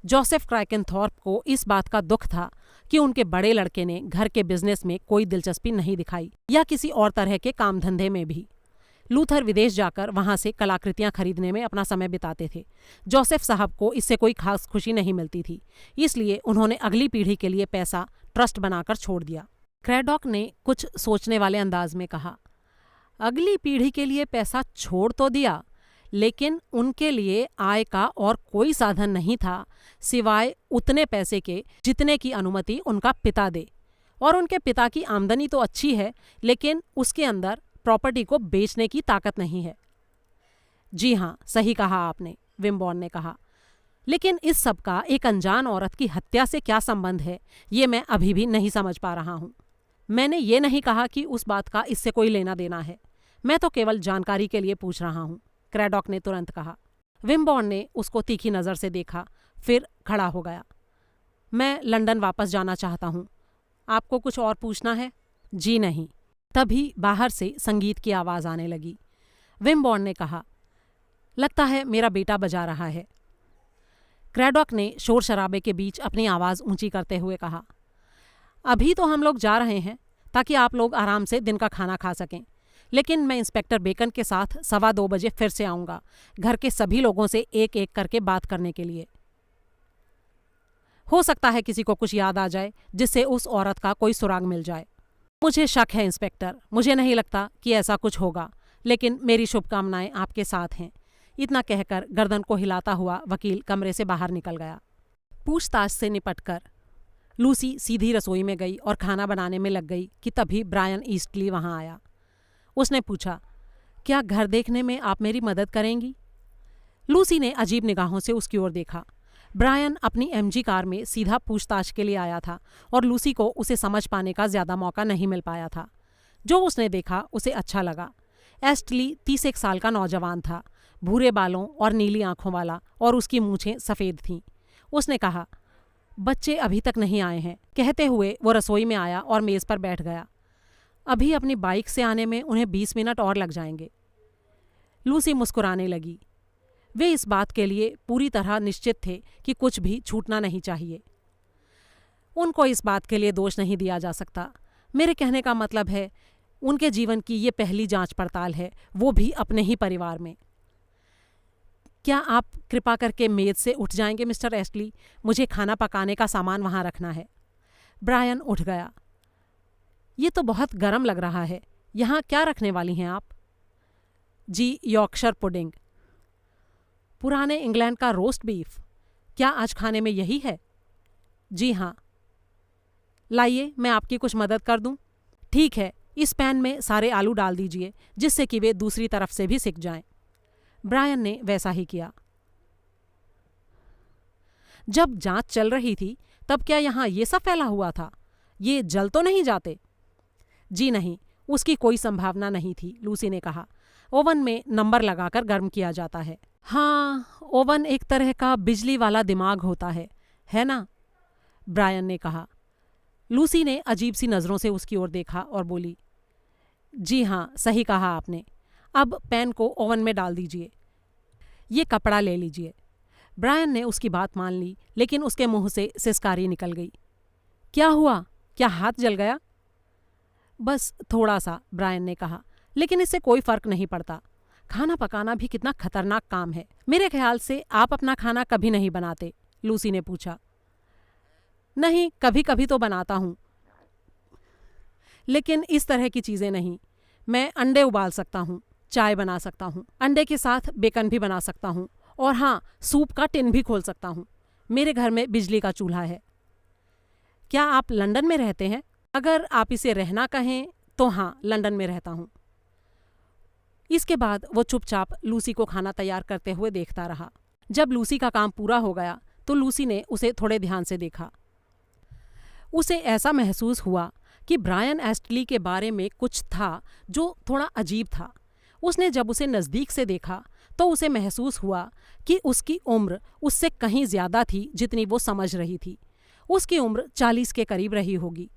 Speaker 1: जोसेफ क्राइकेनथॉर्प को इस बात का दुख था कि उनके बड़े लड़के ने घर के बिजनेस में कोई दिलचस्पी नहीं दिखाई या किसी और तरह के काम धंधे में भी। लूथर विदेश जाकर वहां से कलाकृतियां खरीदने में अपना समय बिताते थे। जोसेफ साहब को इससे कोई खास खुशी नहीं मिलती थी, इसलिए उन्होंने अगली पीढ़ी के लिए पैसा ट्रस्ट बनाकर छोड़ दिया। क्रैडॉक ने कुछ सोचने वाले अंदाज में कहा, अगली पीढ़ी के लिए पैसा छोड़ तो दिया, लेकिन उनके लिए आय का और कोई साधन नहीं था सिवाय उतने पैसे के जितने की अनुमति उनका पिता दे। और उनके पिता की आमदनी तो अच्छी है, लेकिन उसके अंदर प्रॉपर्टी को बेचने की ताकत नहीं है। जी हाँ, सही कहा आपने, विम्बॉर्न ने कहा। लेकिन इस सब का एक अनजान औरत की हत्या से क्या संबंध है, ये मैं अभी भी नहीं समझ पा रहा हूँ। मैंने ये नहीं कहा कि उस बात का इससे कोई लेना देना है। मैं तो केवल जानकारी के लिए पूछ रहा हूँ, क्रैडॉक ने तुरंत कहा। विम्बॉर्न ने उसको तीखी नज़र से देखा, फिर खड़ा हो गया। मैं लंदन वापस जाना चाहता हूँ। आपको कुछ और पूछना है? जी नहीं। तभी बाहर से संगीत की आवाज़ आने लगी। विम्बॉर्न ने कहा, लगता है मेरा बेटा बजा रहा है। क्रैडॉक ने शोर शराबे के बीच अपनी आवाज़ ऊंची करते हुए कहा, अभी तो हम लोग जा रहे हैं ताकि आप लोग आराम से दिन का खाना खा सकें, लेकिन मैं इंस्पेक्टर बेकन के साथ 2:15 बजे फिर से आऊँगा, घर के सभी लोगों से एक एक करके बात करने के लिए। हो सकता है किसी को कुछ याद आ जाए जिससे उस औरत का कोई सुराग मिल जाए। मुझे शक है इंस्पेक्टर, मुझे नहीं लगता कि ऐसा कुछ होगा, लेकिन मेरी शुभकामनाएं आपके साथ हैं। इतना कहकर गर्दन को हिलाता हुआ वकील कमरे से बाहर निकल गया। पूछताछ से निपटकर लूसी सीधी रसोई में गई और खाना बनाने में लग गई कि तभी ब्रायन ईस्टली वहां आया। उसने पूछा, क्या घर देखने में आप मेरी मदद करेंगी? लूसी ने अजीब निगाहों से उसकी ओर देखा। ब्रायन अपनी एमजी कार में सीधा पूछताछ के लिए आया था और लूसी को उसे समझ पाने का ज्यादा मौका नहीं मिल पाया था। जो उसने देखा उसे अच्छा लगा। एस्टली 31 साल का नौजवान था, भूरे बालों और नीली आंखों वाला, और उसकी मूछें सफ़ेद थीं। उसने कहा, बच्चे अभी तक नहीं आए हैं। कहते हुए वो रसोई में आया और मेज़ पर बैठ गया। अभी अपनी बाइक से आने में उन्हें 20 मिनट और लग जाएंगे। लूसी मुस्कुराने लगी। वे इस बात के लिए पूरी तरह निश्चित थे कि कुछ भी छूटना नहीं चाहिए। उनको इस बात के लिए दोष नहीं दिया जा सकता। मेरे कहने का मतलब है, उनके जीवन की ये पहली जांच पड़ताल है, वो भी अपने ही परिवार में। क्या आप कृपा करके मेज से उठ जाएंगे मिस्टर एस्टली? मुझे खाना पकाने का सामान वहाँ रखना है। ब्रायन उठ गया। ये तो बहुत गर्म लग रहा है। यहाँ क्या रखने वाली हैं आप? जी, यॉर्कशर पुडिंग। पुराने इंग्लैंड का रोस्ट बीफ। क्या आज खाने में यही है? जी हाँ। लाइए, मैं आपकी कुछ मदद कर दूं? ठीक है, इस पैन में सारे आलू डाल दीजिए जिससे कि वे दूसरी तरफ से भी सिक जाएं। ब्रायन ने वैसा ही किया। जब जांच चल रही थी तब क्या यहाँ ये सब फैला हुआ था? ये जल तो नहीं जाते? जी नहीं, उसकी कोई संभावना नहीं थी, लूसी ने कहा। ओवन में नंबर लगाकर गर्म किया जाता है। हाँ, ओवन एक तरह का बिजली वाला दिमाग होता है ना? ब्रायन ने कहा। लूसी ने अजीब सी नज़रों से उसकी ओर देखा और बोली, जी हाँ, सही कहा आपने। अब पैन को ओवन में डाल दीजिए। ये कपड़ा ले लीजिए। ब्रायन ने उसकी बात मान ली, लेकिन उसके मुंह से सिसकारी निकल गई। क्या हुआ? क्या हाथ जल गया? बस थोड़ा सा, ब्रायन ने कहा, लेकिन इससे कोई फर्क नहीं पड़ता। खाना पकाना भी कितना खतरनाक काम है। मेरे ख्याल से आप अपना खाना कभी नहीं बनाते, लूसी ने पूछा। नहीं, कभी कभी तो बनाता हूँ, लेकिन इस तरह की चीज़ें नहीं। मैं अंडे उबाल सकता हूँ, चाय बना सकता हूँ, अंडे के साथ बेकन भी बना सकता हूँ, और हाँ, सूप का टिन भी खोल सकता हूँ। मेरे घर में बिजली का चूल्हा है। क्या आप लंदन में रहते हैं? अगर आप इसे रहना कहें तो हाँ, लंदन में रहता हूँ। इसके बाद वो चुपचाप लूसी को खाना तैयार करते हुए देखता रहा। जब लूसी का काम पूरा हो गया तो लूसी ने उसे थोड़े ध्यान से देखा। उसे ऐसा महसूस हुआ कि ब्रायन एस्टली के बारे में कुछ था जो थोड़ा अजीब था। उसने जब उसे नज़दीक से देखा तो उसे महसूस हुआ कि उसकी उम्र उससे कहीं ज़्यादा थी जितनी वो समझ रही थी। उसकी उम्र 40 के करीब रही होगी।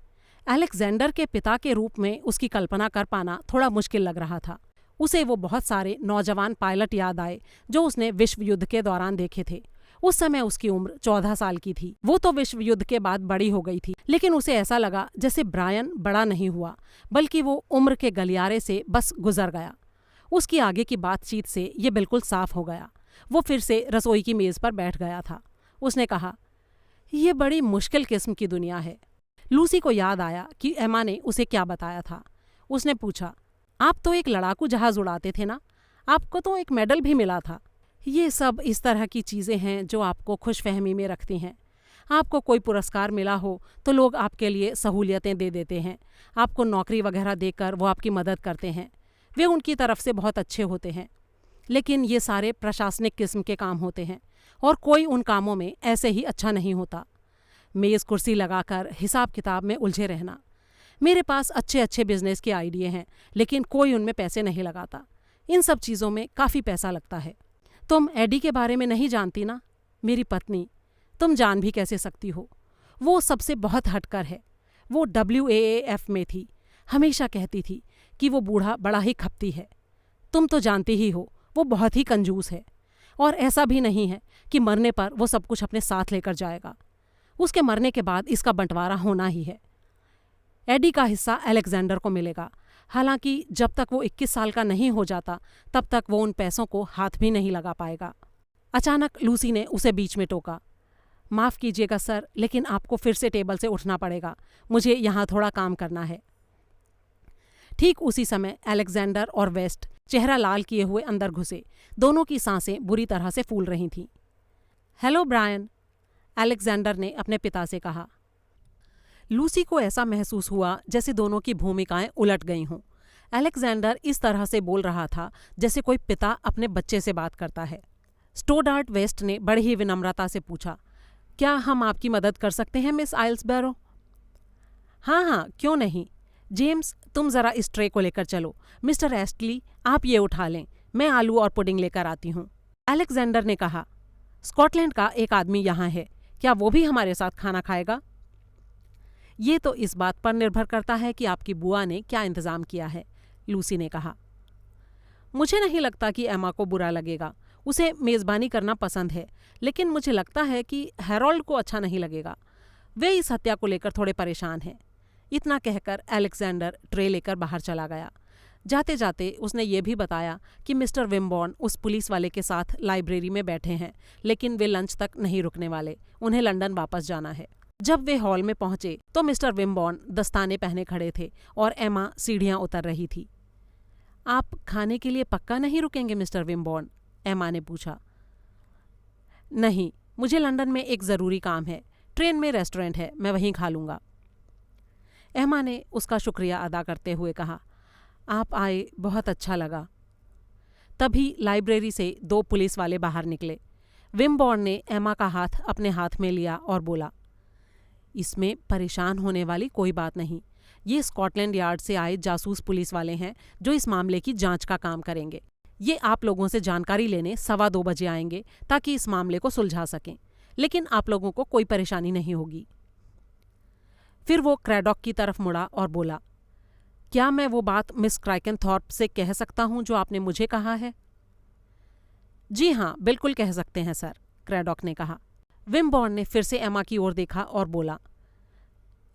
Speaker 1: अलेक्जेंडर के पिता के रूप में उसकी कल्पना कर पाना थोड़ा मुश्किल लग रहा था। उसे वो बहुत सारे नौजवान पायलट याद आए जो उसने विश्व युद्ध के दौरान देखे थे। उस समय उसकी उम्र 14 साल की थी। वो तो विश्व युद्ध के बाद बड़ी हो गई थी, लेकिन उसे ऐसा लगा जैसे ब्रायन बड़ा नहीं हुआ, बल्कि वो उम्र के गलियारे से बस गुजर गया। उसकी आगे की बातचीत से ये बिल्कुल साफ हो गया। वो फिर से रसोई की मेज़ पर बैठ गया था। उसने कहा, यह बड़ी मुश्किल किस्म की दुनिया है। लूसी को याद आया कि एमा ने उसे क्या बताया था। उसने पूछा, आप तो एक लड़ाकू जहाज उड़ाते थे ना? आपको तो एक मेडल भी मिला था। ये सब इस तरह की चीज़ें हैं जो आपको खुशफहमी में रखती हैं। आपको कोई पुरस्कार मिला हो तो लोग आपके लिए सहूलियतें दे देते हैं। आपको नौकरी वगैरह देकर वो आपकी मदद करते हैं। वे उनकी तरफ से बहुत अच्छे होते हैं, लेकिन ये सारे प्रशासनिक किस्म के काम होते हैं और कोई उन कामों में ऐसे ही अच्छा नहीं होता। मेज़ कुर्सी लगाकर हिसाब किताब में उलझे रहना। मेरे पास अच्छे अच्छे बिजनेस के आइडिया हैं, लेकिन कोई उनमें पैसे नहीं लगाता। इन सब चीज़ों में काफ़ी पैसा लगता है। तुम एडी के बारे में नहीं जानती ना? मेरी पत्नी। तुम जान भी कैसे सकती हो? वो सबसे बहुत हटकर है। वो WAAF में थी। हमेशा कहती थी कि वो बूढ़ा बड़ा ही खपती है। तुम तो जानती ही हो, वो बहुत ही कंजूस है। और ऐसा भी नहीं है कि मरने पर वो सब कुछ अपने साथ लेकर जाएगा। उसके मरने के बाद इसका बंटवारा होना ही है। एडी का हिस्सा अलेक्जेंडर को मिलेगा। हालांकि जब तक वो 21 साल का नहीं हो जाता तब तक वो उन पैसों को हाथ भी नहीं लगा पाएगा। अचानक लूसी ने उसे बीच में टोका। माफ़ कीजिएगा सर, लेकिन आपको फिर से टेबल से उठना पड़ेगा। मुझे यहाँ थोड़ा काम करना है। ठीक उसी समय अलेक्जेंडर और वेस्ट चेहरा लाल किए हुए अंदर घुसे। दोनों की सांसें बुरी तरह से फूल रही थीं। हेलो ब्रायन, अलेक्जेंडर ने अपने पिता से कहा। लूसी को ऐसा महसूस हुआ जैसे दोनों की भूमिकाएं उलट गई हों। अलेक्जेंडर इस तरह से बोल रहा था जैसे कोई पिता अपने बच्चे से बात करता है। स्टोडार्ट वेस्ट ने बड़ी ही विनम्रता से पूछा, क्या हम आपकी मदद कर सकते हैं मिस आइल्सबरो? हाँ हाँ, क्यों नहीं। जेम्स, तुम ज़रा इस ट्रे को लेकर चलो। मिस्टर एस्टली, आप ये उठा लें। मैं आलू और पुडिंग लेकर आती हूँ। अलेक्जेंडर ने कहा, स्कॉटलैंड का एक आदमी यहाँ है, क्या वो भी हमारे साथ खाना खाएगा? ये तो इस बात पर निर्भर करता है कि आपकी बुआ ने क्या इंतज़ाम किया है, लूसी ने कहा। मुझे नहीं लगता कि एमा को बुरा लगेगा। उसे मेज़बानी करना पसंद है, लेकिन मुझे लगता है कि हैरोल्ड को अच्छा नहीं लगेगा। वे इस हत्या को लेकर थोड़े परेशान हैं। इतना कहकर अलेक्जेंडर ट्रे लेकर बाहर चला गया। जाते जाते उसने ये भी बताया कि मिस्टर विम्बॉर्न उस पुलिस वाले के साथ लाइब्रेरी में बैठे हैं, लेकिन वे लंच तक नहीं रुकने वाले। उन्हें लंदन वापस जाना है। जब वे हॉल में पहुंचे तो मिस्टर विम्बॉर्न दस्ताने पहने खड़े थे और एमा सीढ़ियां उतर रही थी। आप खाने के लिए पक्का नहीं रुकेंगे मिस्टर विम्बॉर्न? एमा ने पूछा। नहीं, मुझे लंदन में एक ज़रूरी काम है। ट्रेन में रेस्टोरेंट है, मैं वहीं खा लूँगा। एमा ने उसका शुक्रिया अदा करते हुए कहा, आप आए, बहुत अच्छा लगा। तभी लाइब्रेरी से 2 पुलिस वाले बाहर निकले। विम्बॉर्न ने एमा का हाथ अपने हाथ में लिया और बोला, इसमें परेशान होने वाली कोई बात नहीं। ये स्कॉटलैंड यार्ड से आए जासूस पुलिस वाले हैं जो इस मामले की जांच का काम करेंगे। ये आप लोगों से जानकारी लेने 2:15 बजे आएंगे ताकि इस मामले को सुलझा सकें, लेकिन आप लोगों को कोई परेशानी नहीं होगी। फिर वो क्रैडॉक की तरफ मुड़ा और बोला, क्या मैं वो बात मिस क्राइकनथॉर्प से कह सकता हूँ जो आपने मुझे कहा है? जी हाँ, बिल्कुल कह सकते हैं सर, क्रैडॉक ने कहा। विम्बॉर्न ने फिर से एमा की ओर देखा और बोला,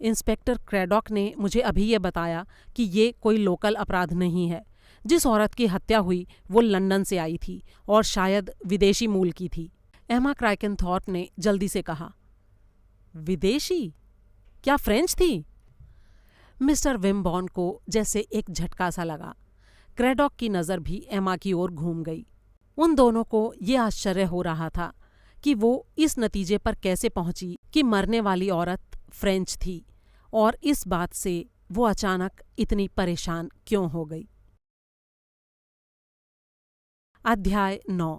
Speaker 1: इंस्पेक्टर क्रैडॉक ने मुझे अभी ये बताया कि ये कोई लोकल अपराध नहीं है। जिस औरत की हत्या हुई वो लंदन से आई थी और शायद विदेशी मूल की थी। एमा क्राइकनथॉर्प ने जल्दी से कहा, विदेशी? क्या फ्रेंच थी? मिस्टर विमबॉर्न को जैसे एक झटका सा लगा। क्रैडॉक की नज़र भी एमा की ओर घूम गई। उन दोनों को ये आश्चर्य हो रहा था कि वो इस नतीजे पर कैसे पहुंची कि मरने वाली औरत फ्रेंच थी, और इस बात से वो अचानक इतनी परेशान क्यों हो गई। अध्याय 9।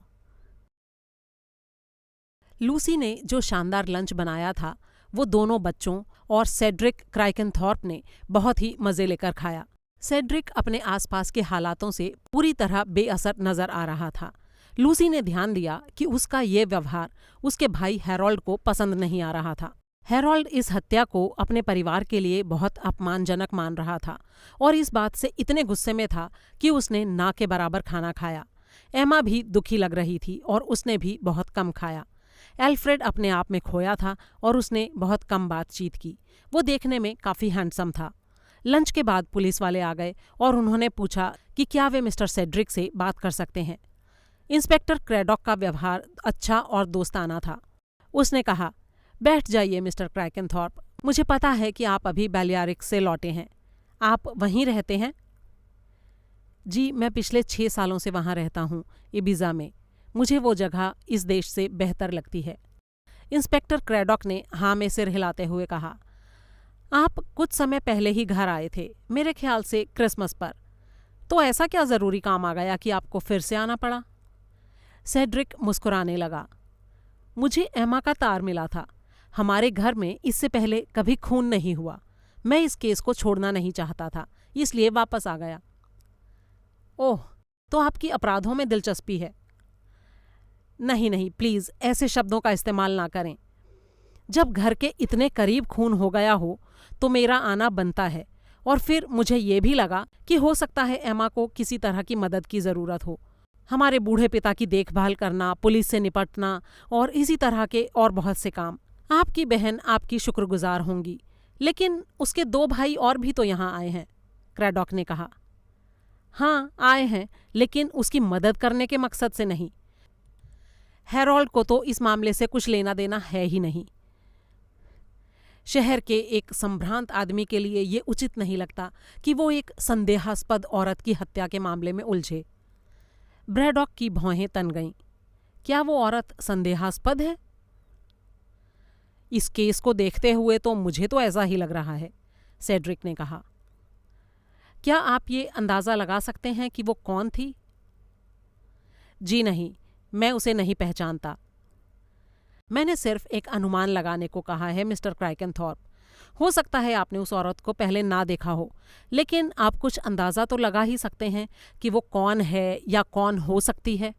Speaker 1: लूसी ने जो शानदार लंच बनाया था वो दोनों बच्चों और सेड्रिक क्राइकनथॉर्प ने बहुत ही मज़े लेकर खाया। सेड्रिक अपने आसपास के हालातों से पूरी तरह बेअसर नजर आ रहा था। लूसी ने ध्यान दिया कि उसका ये व्यवहार उसके भाई हैरोल्ड को पसंद नहीं आ रहा था। हैरोल्ड इस हत्या को अपने परिवार के लिए बहुत अपमानजनक मान रहा था और इस बात से इतने गुस्से में था कि उसने ना के बराबर खाना खाया। एमा भी दुखी लग रही थी और उसने भी बहुत कम खाया। एल्फ्रेड अपने आप में खोया था और उसने बहुत कम बातचीत की। वो देखने में काफ़ी हैंडसम था। लंच के बाद पुलिस वाले आ गए और उन्होंने पूछा कि क्या वे मिस्टर सेड्रिक से बात कर सकते हैं। इंस्पेक्टर क्रैडॉक का व्यवहार अच्छा और दोस्ताना था। उसने कहा, बैठ जाइए मिस्टर क्राइकनथॉर्प, मुझे पता है कि आप अभी बैलियारिक से लौटे हैं। आप वहीं रहते हैं? जी, मैं पिछले 6 सालों से वहाँ रहता हूँ, इबिजा में। मुझे वो जगह इस देश से बेहतर लगती है। इंस्पेक्टर क्रैडॉक ने हाँ में सिर हिलाते हुए कहा, आप कुछ समय पहले ही घर आए थे, मेरे ख्याल से क्रिसमस पर। तो ऐसा क्या ज़रूरी काम आ गया कि आपको फिर से आना पड़ा? सेड्रिक मुस्कुराने लगा। मुझे एमा का तार मिला था। हमारे घर में इससे पहले कभी खून नहीं हुआ। मैं इस केस को छोड़ना नहीं चाहता था, इसलिए वापस आ गया। ओह, तो आपकी अपराधों में दिलचस्पी है? नहीं नहीं, प्लीज़ ऐसे शब्दों का इस्तेमाल ना करें। जब घर के इतने करीब खून हो गया हो तो मेरा आना बनता है, और फिर मुझे ये भी लगा कि हो सकता है एमा को किसी तरह की मदद की ज़रूरत हो। हमारे बूढ़े पिता की देखभाल करना, पुलिस से निपटना और इसी तरह के और बहुत से काम। आपकी बहन आपकी शुक्रगुजार होंगी, लेकिन उसके 2 भाई और भी तो यहाँ आए हैं, क्रैडॉक ने कहा। हाँ, आए हैं, लेकिन उसकी मदद करने के मकसद से नहीं। हैरोल्ड को तो इस मामले से कुछ लेना देना है ही नहीं। शहर के एक संभ्रांत आदमी के लिए ये उचित नहीं लगता कि वो एक संदेहास्पद औरत की हत्या के मामले में उलझे। ब्रैडॉक की भौहें तन गईं। क्या वो औरत संदेहास्पद है? इस केस को देखते हुए तो मुझे तो ऐसा ही लग रहा है, सेड्रिक ने कहा। क्या आप ये अंदाज़ा लगा सकते हैं कि वो कौन थी? जी नहीं, मैं उसे नहीं पहचानता। मैंने सिर्फ एक अनुमान लगाने को कहा है मिस्टर क्राइकनथॉर्प। हो सकता है आपने उस औरत को पहले ना देखा हो, लेकिन आप कुछ अंदाज़ा तो लगा ही सकते हैं कि वो कौन है या कौन हो सकती है।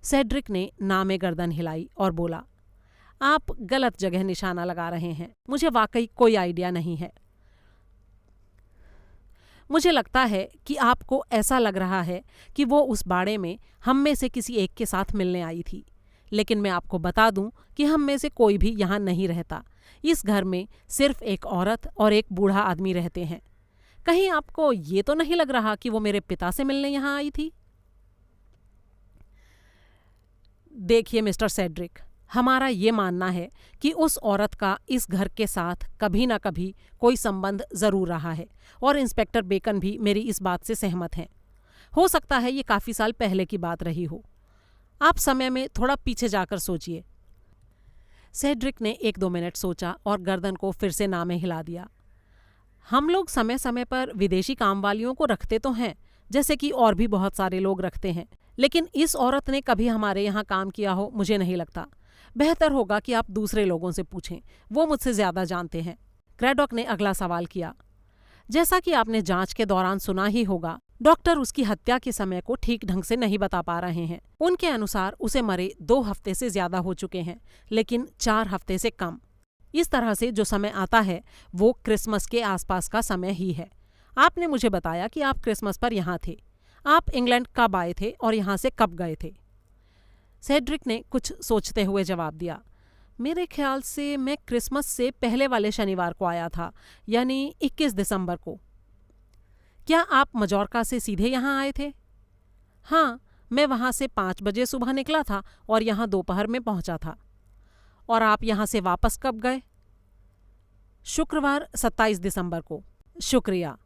Speaker 1: सेड्रिक ने ना में गर्दन हिलाई और बोला, आप गलत जगह निशाना लगा रहे हैं। मुझे वाकई कोई आइडिया नहीं है। मुझे लगता है कि आपको ऐसा लग रहा है कि वो उस बाड़े में हम में से किसी एक के साथ मिलने आई थी, लेकिन मैं आपको बता दूं कि हम में से कोई भी यहाँ नहीं रहता। इस घर में सिर्फ एक औरत और एक बूढ़ा आदमी रहते हैं। कहीं आपको ये तो नहीं लग रहा कि वो मेरे पिता से मिलने यहाँ आई थी? देखिए मिस्टर सेड्रिक, हमारा ये मानना है कि उस औरत का इस घर के साथ कभी ना कभी कोई संबंध ज़रूर रहा है, और इंस्पेक्टर बेकन भी मेरी इस बात से सहमत हैं। हो सकता है ये काफ़ी साल पहले की बात रही हो। आप समय में थोड़ा पीछे जाकर सोचिए। सेड्रिक ने 1-2 मिनट सोचा और गर्दन को फिर से ना में हिला दिया। हम लोग समय समय पर विदेशी कामवालियों को रखते तो हैं, जैसे कि और भी बहुत सारे लोग रखते हैं, लेकिन इस औरत ने कभी हमारे यहाँ काम किया हो मुझे नहीं लगता। बेहतर होगा कि आप दूसरे लोगों से पूछें, वो मुझसे ज़्यादा जानते हैं। क्रैडॉक ने अगला सवाल किया। जैसा कि आपने जांच के दौरान सुना ही होगा, डॉक्टर उसकी हत्या के समय को ठीक ढंग से नहीं बता पा रहे हैं। उनके अनुसार उसे मरे 2 हफ्ते से ज़्यादा हो चुके हैं, लेकिन 4 हफ्ते से कम। इस तरह से जो समय आता है वो क्रिसमस के आसपास का समय ही है। आपने मुझे बताया कि आप क्रिसमस पर यहाँ थे। आप इंग्लैंड कब आए थे और यहाँ से कब गए थे? सेड्रिक ने कुछ सोचते हुए जवाब दिया, मेरे ख्याल से मैं क्रिसमस से पहले वाले शनिवार को आया था, यानी 21 दिसंबर को। क्या आप मजोर्का से सीधे यहाँ आए थे? हाँ, मैं वहाँ से 5 बजे सुबह निकला था और यहाँ दोपहर में पहुँचा था। और आप यहाँ से वापस कब गए? शुक्रवार 27 दिसंबर को। शुक्रिया।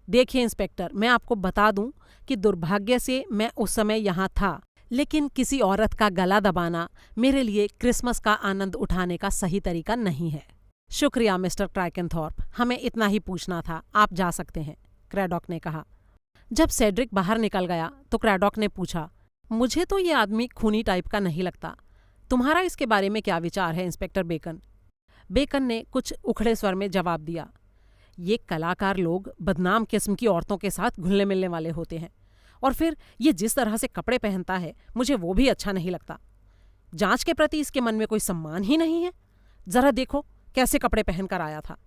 Speaker 1: देखिए इंस्पेक्टर, मैं आपको बता दूं कि दुर्भाग्य से मैं उस समय यहाँ था, लेकिन किसी औरत का गला दबाना मेरे लिए क्रिसमस का आनंद उठाने का सही तरीका नहीं है। शुक्रिया मिस्टर क्रैकेनथॉर्प, हमें इतना ही पूछना था, आप जा सकते हैं, क्रैडॉक ने कहा। जब सेड्रिक बाहर निकल गया तो क्रैडॉक ने पूछा, मुझे तो ये आदमी खूनी टाइप का नहीं लगता। तुम्हारा इसके बारे में क्या विचार है इंस्पेक्टर बेकन? बेकन ने कुछ उखड़े स्वर में जवाब दिया, ये कलाकार लोग बदनाम किस्म की औरतों के साथ घुलने मिलने वाले होते हैं, और फिर ये जिस तरह से कपड़े पहनता है मुझे वो भी अच्छा नहीं लगता। जांच के प्रति इसके मन में कोई सम्मान ही नहीं है। जरा देखो कैसे कपड़े पहनकर आया था।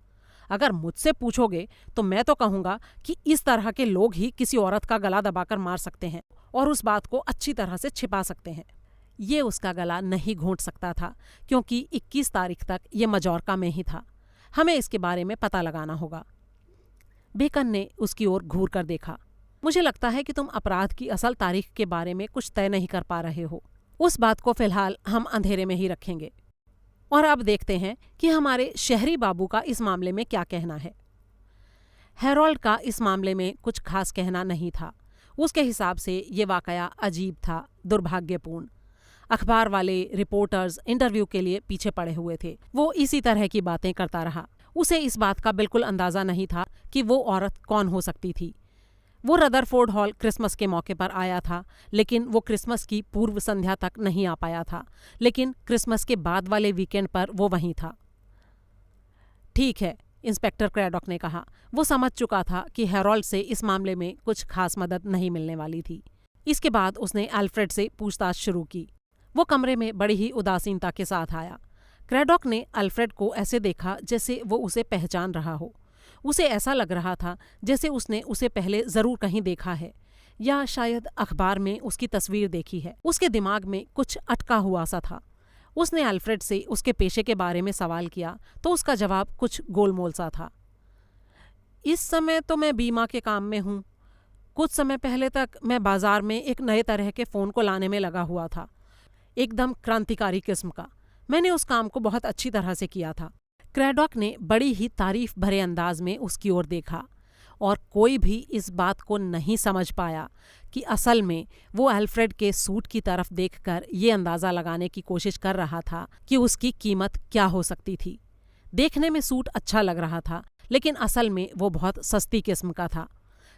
Speaker 1: अगर मुझसे पूछोगे तो मैं तो कहूँगा कि इस तरह के लोग ही किसी औरत का गला दबाकर मार सकते हैं और उस बात को अच्छी तरह से छिपा सकते हैं। ये उसका गला नहीं घोंट सकता था क्योंकि 21 तारीख तक ये मजोर्का में ही था। हमें इसके बारे में पता लगाना होगा। बेकन ने उसकी ओर घूर कर देखा। मुझे लगता है कि तुम अपराध की असल तारीख के बारे में कुछ तय नहीं कर पा रहे हो। उस बात को फिलहाल हम अंधेरे में ही रखेंगे। और अब देखते हैं कि हमारे शहरी बाबू का इस मामले में क्या कहना है। हेरोल्ड का इस मामले में कुछ खास कहना नहीं था। उसके हिसाब से ये वाकया अजीब था, दुर्भाग्यपूर्ण। अखबार वाले रिपोर्टर्स इंटरव्यू के लिए पीछे पड़े हुए थे। वो इसी तरह की बातें करता रहा। उसे इस बात का बिल्कुल अंदाजा नहीं था कि वो औरत कौन हो सकती थी। वो रदरफोर्ड हॉल क्रिसमस के मौके पर आया था, लेकिन वो क्रिसमस की पूर्व संध्या तक नहीं आ पाया था। लेकिन क्रिसमस के बाद वाले वीकेंड पर वो वहीं था। ठीक है, इंस्पेक्टर क्रैडॉक ने कहा। वो समझ चुका था कि हेरोल्ड से इस मामले में कुछ खास मदद नहीं मिलने वाली थी। इसके बाद उसने अल्फ्रेड से पूछताछ शुरू की। वो कमरे में बड़ी ही उदासीनता के साथ आया। क्रैडॉक ने अल्फ्रेड को ऐसे देखा जैसे वो उसे पहचान रहा हो। उसे ऐसा लग रहा था जैसे उसने उसे पहले जरूर कहीं देखा है, या शायद अखबार में उसकी तस्वीर देखी है। उसके दिमाग में कुछ अटका हुआ सा था। उसने अल्फ्रेड से उसके पेशे के बारे में सवाल किया तो उसका जवाब कुछ गोलमोल सा था। इस समय तो मैं बीमा के काम में हूँ। कुछ समय पहले तक मैं बाजार में एक नए तरह के फ़ोन को लाने में लगा हुआ था, एकदम क्रांतिकारी किस्म का। मैंने उस काम को बहुत अच्छी तरह से किया था। क्रैडॉक ने बड़ी ही तारीफ भरे अंदाज में उसकी ओर देखा, और कोई भी इस बात को नहीं समझ पाया कि असल में वो अल्फ्रेड के सूट की तरफ देखकर ये अंदाज़ा लगाने की कोशिश कर रहा था कि उसकी कीमत क्या हो सकती थी। देखने में सूट अच्छा लग रहा था, लेकिन असल में वो बहुत सस्ती किस्म का था।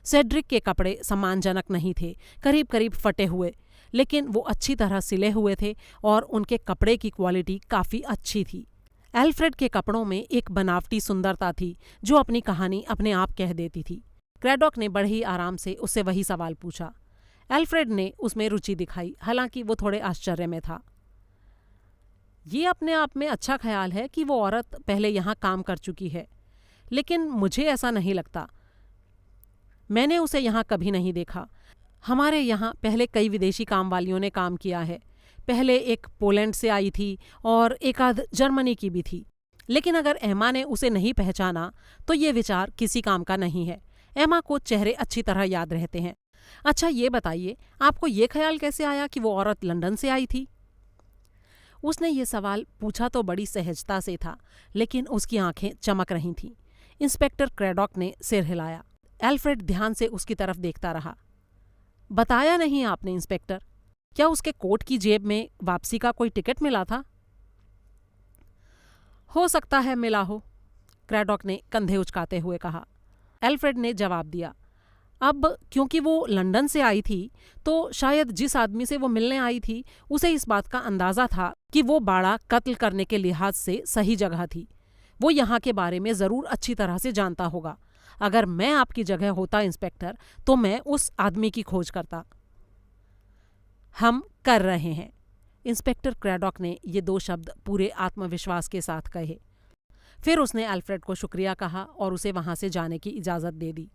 Speaker 1: सेड्रिक के कपड़े सम्मानजनक नहीं थे, करीब करीब फटे हुए, लेकिन वो अच्छी तरह सिले हुए थे और उनके कपड़े की क्वालिटी काफ़ी अच्छी थी। अल्फ्रेड के कपड़ों में एक बनावटी सुंदरता थी जो अपनी कहानी अपने आप कह देती थी। क्रैडॉक ने बड़े ही आराम से उससे वही सवाल पूछा। अल्फ्रेड ने उसमें रुचि दिखाई, हालांकि वो थोड़े आश्चर्य में था। ये अपने आप में अच्छा ख्याल है कि वो औरत पहले यहाँ काम कर चुकी है, लेकिन मुझे ऐसा नहीं लगता। मैंने उसे यहाँ कभी नहीं देखा। हमारे यहाँ पहले कई विदेशी काम वालियों ने काम किया है। पहले एक पोलैंड से आई थी और एक आध जर्मनी की भी थी, लेकिन अगर एमा ने उसे नहीं पहचाना तो ये विचार किसी काम का नहीं है। एमा को चेहरे अच्छी तरह याद रहते हैं। अच्छा ये बताइए, आपको ये ख्याल कैसे आया कि वो औरत लंदन से आई थी? उसने ये सवाल पूछा तो बड़ी सहजता से था, लेकिन उसकी आंखें चमक रही थीं। इंस्पेक्टर क्रैडॉक ने सिर हिलाया। अल्फ्रेड ध्यान से उसकी तरफ देखता रहा। बताया नहीं आपने इंस्पेक्टर? क्या उसके कोट की जेब में वापसी का कोई टिकट मिला था? हो सकता है मिला हो, क्रैडॉक ने कंधे उचकाते हुए कहा। अल्फ्रेड ने जवाब दिया, अब क्योंकि वो लंदन से आई थी तो शायद जिस आदमी से वो मिलने आई थी उसे इस बात का अंदाज़ा था कि वो बाड़ा कत्ल करने के लिहाज से सही जगह थी। वो यहाँ के बारे में ज़रूर अच्छी तरह से जानता होगा। अगर मैं आपकी जगह होता इंस्पेक्टर तो मैं उस आदमी की खोज करता। हम कर रहे हैं। इंस्पेक्टर क्रैडॉक ने ये 2 शब्द पूरे आत्मविश्वास के साथ कहे। फिर उसने अल्फ्रेड को शुक्रिया कहा और उसे वहां से जाने की इजाज़त दे दी।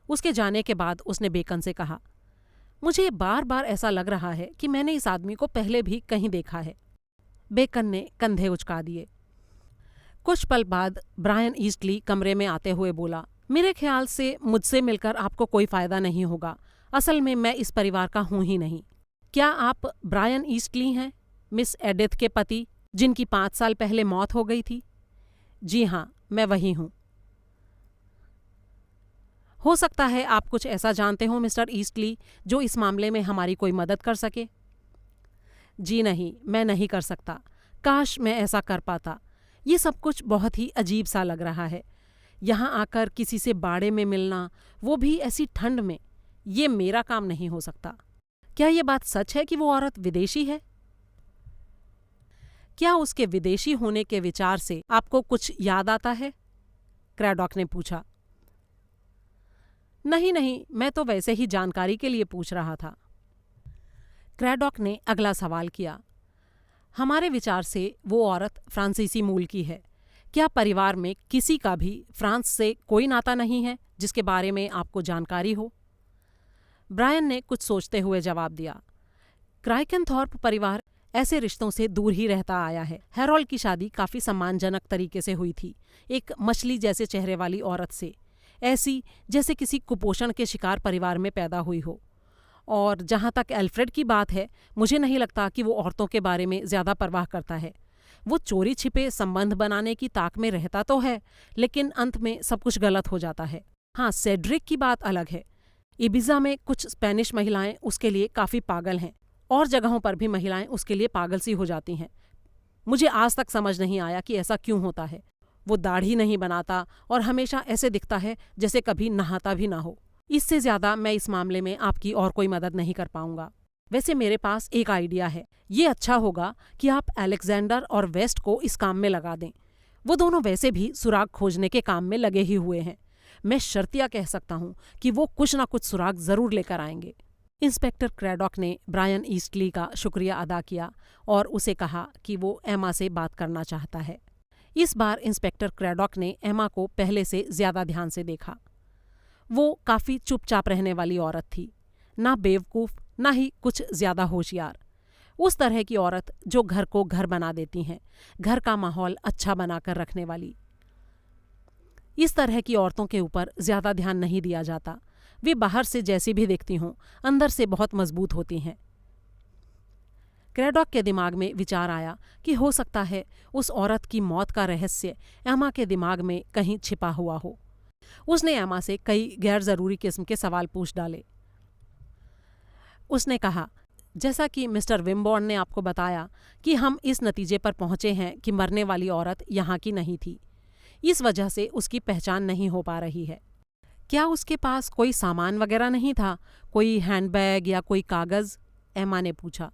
Speaker 1: उसके जाने के बाद उसने बेकन से कहा, मुझे बार बार ऐसा लग रहा है कि मैंने इस आदमी को पहले भी कहीं देखा है। बेकन ने कंधे उचका दिए। कुछ पल बाद ब्रायन ईस्टली कमरे में आते हुए बोला, मेरे ख्याल से मुझसे मिलकर आपको कोई फ़ायदा नहीं होगा। असल में मैं इस परिवार का हूँ ही नहीं। क्या आप ब्रायन ईस्टली हैं, मिस एडिथ के पति? जिनकी 5 साल पहले मौत हो गई थी? जी हाँ, मैं वही हूँ। हो सकता है आप कुछ ऐसा जानते हो मिस्टर ईस्टली जो इस मामले में हमारी कोई मदद कर सके। जी नहीं, मैं नहीं कर सकता। काश मैं ऐसा कर पाता। ये सब कुछ बहुत ही अजीब सा लग रहा है। यहाँ आकर किसी से बाड़े में मिलना, वो भी ऐसी ठंड में, ये मेरा काम नहीं हो सकता। क्या ये बात सच है कि वो औरत विदेशी है? क्या उसके विदेशी होने के विचार से आपको कुछ याद आता है? क्रैडॉक ने पूछा। नहीं नहीं, मैं तो वैसे ही जानकारी के लिए पूछ रहा था। क्रैडॉक ने अगला सवाल किया। हमारे विचार से वो औरत फ्रांसीसी मूल की है। क्या परिवार में किसी का भी फ्रांस से कोई नाता नहीं है जिसके बारे में आपको जानकारी हो? ब्रायन ने कुछ सोचते हुए जवाब दिया। क्राइकनथॉर्प परिवार ऐसे रिश्तों से दूर ही रहता आया है। हैरोल्ड की शादी काफी सम्मानजनक तरीके से हुई थी, एक मछली जैसे चेहरे वाली औरत से, ऐसी जैसे किसी कुपोषण के शिकार परिवार में पैदा हुई हो। और जहाँ तक एल्फ्रेड की बात है, मुझे नहीं लगता कि वो औरतों के बारे में ज्यादा परवाह करता है। वो चोरी छिपे संबंध बनाने की ताक में रहता तो है, लेकिन अंत में सब कुछ गलत हो जाता है। हाँ, सेड्रिक की बात अलग है। इबिजा में कुछ स्पेनिश महिलाएं उसके लिए काफी पागल हैं, और जगहों पर भी महिलाएं उसके लिए पागल सी हो जाती हैं। मुझे आज तक समझ नहीं आया कि ऐसा क्यों होता है। वो दाढ़ी नहीं बनाता और हमेशा ऐसे दिखता है जैसे कभी नहाता भी ना हो। इससे ज्यादा मैं इस मामले में आपकी और कोई मदद नहीं कर पाऊंगा। वैसे मेरे पास एक आइडिया है। ये अच्छा होगा कि आप अलेक्जेंडर और वेस्ट को इस काम में लगा दें। वो दोनों वैसे भी सुराग खोजने के काम में लगे ही हुए हैं। मैं शर्तिया कह सकता हूँ कि वो कुछ ना कुछ सुराग जरूर लेकर आएंगे। इंस्पेक्टर क्रैडॉक ने ब्रायन ईस्टली का शुक्रिया अदा किया और उसे कहा कि वो एमा से बात करना चाहता है। इस बार इंस्पेक्टर क्रैडॉक ने एमा को पहले से ज्यादा ध्यान से देखा। वो काफी चुपचाप रहने वाली औरत थी, ना बेवकूफ ना ही कुछ ज्यादा होशियार। उस तरह की औरत जो घर को घर बना देती हैं, घर का माहौल अच्छा बनाकर रखने वाली। इस तरह की औरतों के ऊपर ज्यादा ध्यान नहीं दिया जाता। वे बाहर से जैसी भी दिखती हों, अंदर से बहुत मजबूत होती हैं। क्रैडॉक के दिमाग में विचार आया कि हो सकता है उस औरत की मौत का रहस्य एमा के दिमाग में कहीं छिपा हुआ हो। उसने एमा से कई गैर जरूरी किस्म के सवाल पूछ डाले। उसने कहा, जैसा कि मिस्टर विम्बॉर्न ने आपको बताया कि हम इस नतीजे पर पहुंचे हैं कि मरने वाली औरत यहाँ की नहीं थी, इस वजह से उसकी पहचान नहीं हो पा रही है। क्या उसके पास कोई सामान वगैरह नहीं था, कोई हैंडबैग या कोई कागज? एमा ने पूछा।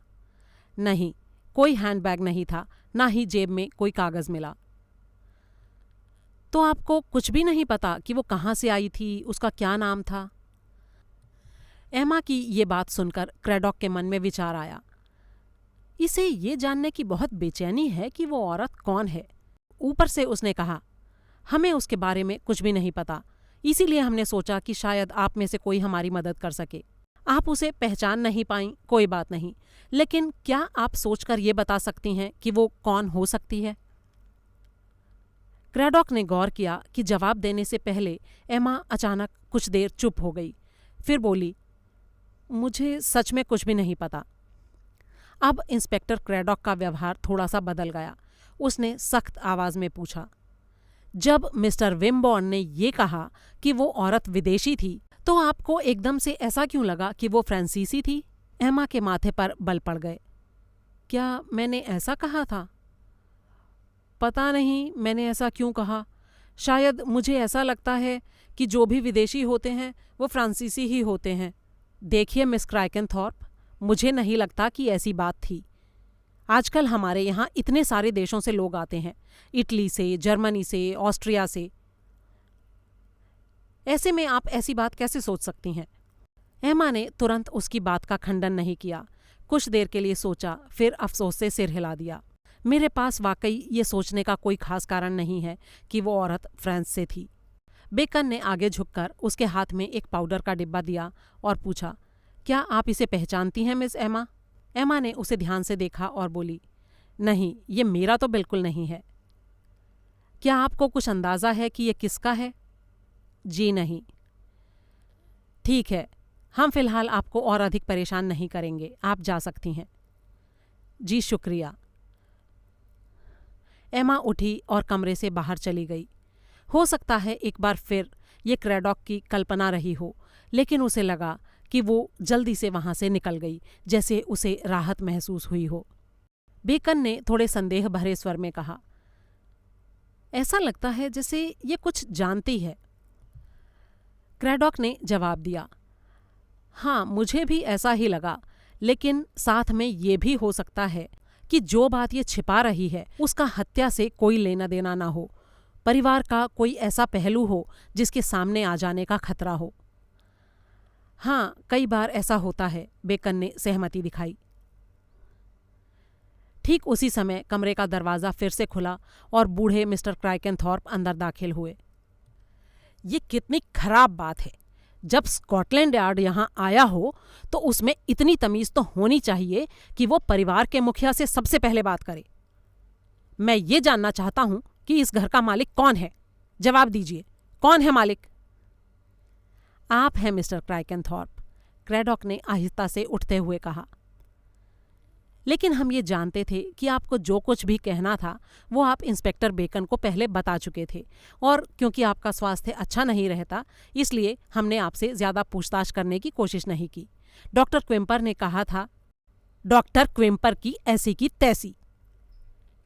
Speaker 1: नहीं, कोई हैंडबैग नहीं था, ना ही जेब में कोई कागज मिला। तो आपको कुछ भी नहीं पता कि वो कहाँ से आई थी, उसका क्या नाम था? एमा की ये बात सुनकर क्रैडॉक के मन में विचार आया। इसे ये जानने की बहुत बेचैनी है कि वो औरत कौन है। ऊपर से उसने कहा, हमें उसके बारे में कुछ भी नहीं पता, इसीलिए हमने सोचा कि शायद आप में से कोई हमारी मदद कर सके। आप उसे पहचान नहीं पाई, कोई बात नहीं, लेकिन क्या आप सोचकर ये बता सकती हैं कि वो कौन हो सकती है? क्रैडॉक ने गौर किया कि जवाब देने से पहले एमा अचानक कुछ देर चुप हो गई, फिर बोली, मुझे सच में कुछ भी नहीं पता। अब इंस्पेक्टर क्रैडॉक का व्यवहार थोड़ा सा बदल गया। उसने सख्त आवाज में पूछा, जब मिस्टर विम्बॉर्न ने ये कहा कि वो औरत विदेशी थी, तो आपको एकदम से ऐसा क्यों लगा कि वो फ्रांसीसी थी? एमा के माथे पर बल पड़ गए। क्या मैंने ऐसा कहा था? पता नहीं मैंने ऐसा क्यों कहा। शायद मुझे ऐसा लगता है कि जो भी विदेशी होते हैं वो फ्रांसीसी ही होते हैं। देखिए मिस क्राइकनथॉर्प, मुझे नहीं लगता कि ऐसी बात थी। आजकल हमारे यहाँ इतने सारे देशों से लोग आते हैं, इटली से, जर्मनी से, ऑस्ट्रिया से। ऐसे में आप ऐसी बात कैसे सोच सकती हैं? एमा ने तुरंत उसकी बात का खंडन नहीं किया। कुछ देर के लिए सोचा, फिर अफसोस से सिर हिला दिया। मेरे पास वाकई ये सोचने का कोई खास कारण नहीं है कि वो औरत फ्रांस से थी। बेकन ने आगे झुककर उसके हाथ में एक पाउडर का डिब्बा दिया और पूछा, क्या आप इसे पहचानती हैं मिस एमा? एमा ने उसे ध्यान से देखा और बोली, नहीं, ये मेरा तो बिल्कुल नहीं है। क्या आपको कुछ अंदाजा है कि ये किसका है? जी नहीं। ठीक है, हम फिलहाल आपको और अधिक परेशान नहीं करेंगे, आप जा सकती हैं। जी शुक्रिया। एमा उठी और कमरे से बाहर चली गई। हो सकता है एक बार फिर ये क्रैडॉक की कल्पना रही हो, लेकिन उसे लगा कि वो जल्दी से वहां से निकल गई, जैसे उसे राहत महसूस हुई हो। बेकन ने थोड़े संदेह भरे स्वर में कहा, ऐसा लगता है जैसे ये कुछ जानती है। क्रैडॉक ने जवाब दिया, हाँ मुझे भी ऐसा ही लगा, लेकिन साथ में ये भी हो सकता है कि जो बात ये छिपा रही है उसका हत्या से कोई लेना देना ना हो, परिवार का कोई ऐसा पहलू हो जिसके सामने आ जाने का खतरा हो। हाँ कई बार ऐसा होता है, बेकन ने सहमति दिखाई। ठीक उसी समय कमरे का दरवाज़ा फिर से खुला और बूढ़े मिस्टर क्राइकेनथॉर्प अंदर दाखिल हुए। ये कितनी खराब बात है, जब स्कॉटलैंड यार्ड यहाँ आया हो तो उसमें इतनी तमीज़ तो होनी चाहिए कि वो परिवार के मुखिया से सबसे पहले बात करे। मैं ये जानना चाहता हूँ कि इस घर का मालिक कौन है। जवाब दीजिए, कौन है मालिक? आप हैं मिस्टर क्राइकेनथॉर्प, क्रैडॉक ने आहिस्ता से उठते हुए कहा। लेकिन हम ये जानते थे कि आपको जो कुछ भी कहना था वो आप इंस्पेक्टर बेकन को पहले बता चुके थे, और क्योंकि आपका स्वास्थ्य अच्छा नहीं रहता इसलिए हमने आपसे ज़्यादा पूछताछ करने की कोशिश नहीं की। डॉक्टर क्विम्पर ने कहा था। डॉक्टर क्विम्पर की ऐसी की तैसी।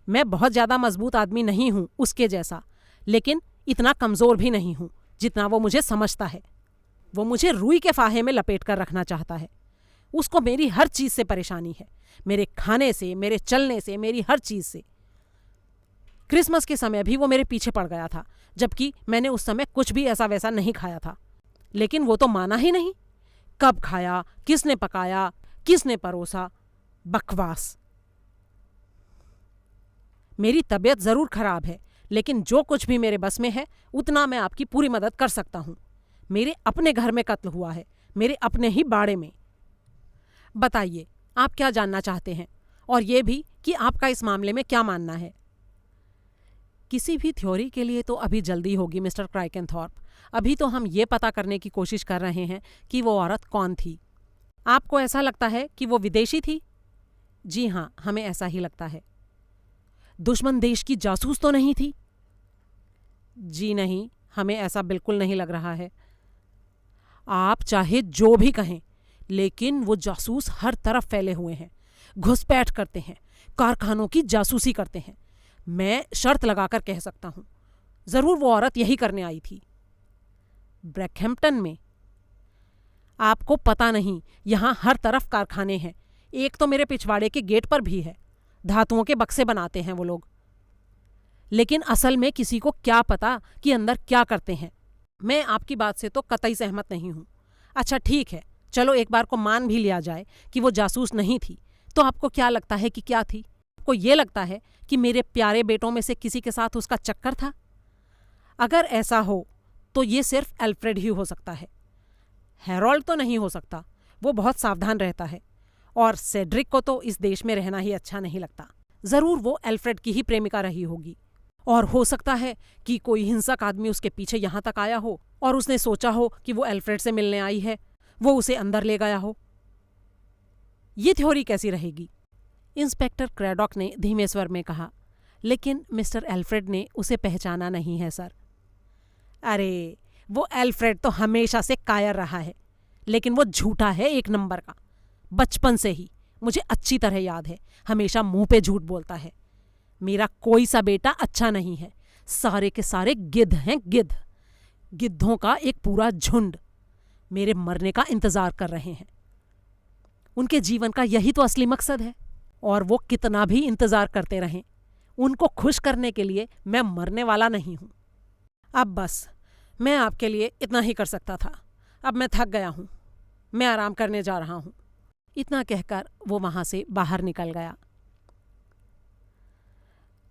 Speaker 1: मैं बहुत ज़्यादा मजबूत आदमी नहीं हूँ उसके जैसा, लेकिन इतना कमज़ोर भी नहीं हूँ जितना वो मुझे समझता है। वो मुझे रुई के फाहे में लपेट कर रखना चाहता है। उसको मेरी हर चीज़ से परेशानी है, मेरे खाने से, मेरे चलने से, मेरी हर चीज़ से। क्रिसमस के समय भी वो मेरे पीछे पड़ गया था, जबकि मैंने उस समय कुछ भी ऐसा वैसा नहीं खाया था, लेकिन वो तो माना ही नहीं। कब खाया, किसने पकाया, किसने परोसा, बकवास। मेरी तबीयत ज़रूर खराब है, लेकिन जो कुछ भी मेरे बस में है उतना मैं आपकी पूरी मदद कर सकता हूँ। मेरे अपने घर में कत्ल हुआ है, मेरे अपने ही बाड़े में। बताइए आप क्या जानना चाहते हैं, और ये भी कि आपका इस मामले में क्या मानना है। किसी भी थ्योरी के लिए तो अभी जल्दी होगी मिस्टर क्राइकेनथॉर्प। अभी तो हम ये पता करने की कोशिश कर रहे हैं कि वो औरत कौन थी। आपको ऐसा लगता है कि वो विदेशी थी? जी हाँ, हमें ऐसा ही लगता है। दुश्मन देश की जासूस तो नहीं थी? जी नहीं, हमें ऐसा बिल्कुल नहीं लग रहा है। आप चाहे जो भी कहें, लेकिन वो जासूस हर तरफ फैले हुए हैं, घुसपैठ करते हैं, कारखानों की जासूसी करते हैं। मैं शर्त लगाकर कह सकता हूँ, ज़रूर वो औरत यही करने आई थी। ब्रैकहैम्पटन में? आपको पता नहीं, यहाँ हर तरफ कारखाने हैं। एक तो मेरे पिछवाड़े के गेट पर भी है। धातुओं के बक्से बनाते हैं वो लोग, लेकिन असल में किसी को क्या पता कि अंदर क्या करते हैं। मैं आपकी बात से तो कतई सहमत नहीं हूँ। अच्छा ठीक है, चलो एक बार को मान भी लिया जाए कि वो जासूस नहीं थी, तो आपको क्या लगता है कि क्या थी? आपको ये लगता है कि मेरे प्यारे बेटों में से किसी के साथ उसका चक्कर था? अगर ऐसा हो तो ये सिर्फ एल्फ्रेड ही हो सकता है। हैरोल्ड तो नहीं हो सकता, वो बहुत सावधान रहता है, और सेड्रिक को तो इस देश में रहना ही अच्छा नहीं लगता। ज़रूर वो एल्फ्रेड की ही प्रेमिका रही होगी, और हो सकता है कि कोई हिंसक आदमी उसके पीछे यहाँ तक आया हो और उसने सोचा हो कि वो एल्फ्रेड से मिलने आई है, वो उसे अंदर ले गया हो। ये थ्योरी कैसी रहेगी? इंस्पेक्टर क्रैडॉक ने धीमे स्वर में कहा। लेकिन मिस्टर एल्फ्रेड ने उसे पहचाना नहीं है सर। अरे वो एल्फ्रेड तो हमेशा से कायर रहा है, लेकिन वो झूठा है एक नंबर का। बचपन से ही मुझे अच्छी तरह याद है, हमेशा मुंह पे झूठ बोलता है। मेरा कोई सा बेटा अच्छा नहीं है, सारे के सारे गिद्ध हैं, गिद्ध। गिद्धों का एक पूरा झुंड मेरे मरने का इंतजार कर रहे हैं। उनके जीवन का यही तो असली मकसद है, और वो कितना भी इंतजार करते रहें, उनको खुश करने के लिए मैं मरने वाला नहीं हूं। अब बस मैं आपके लिए इतना ही कर सकता था। अब मैं थक गया हूं, मैं आराम करने जा रहा हूं। इतना कहकर वो वहां से बाहर निकल गया।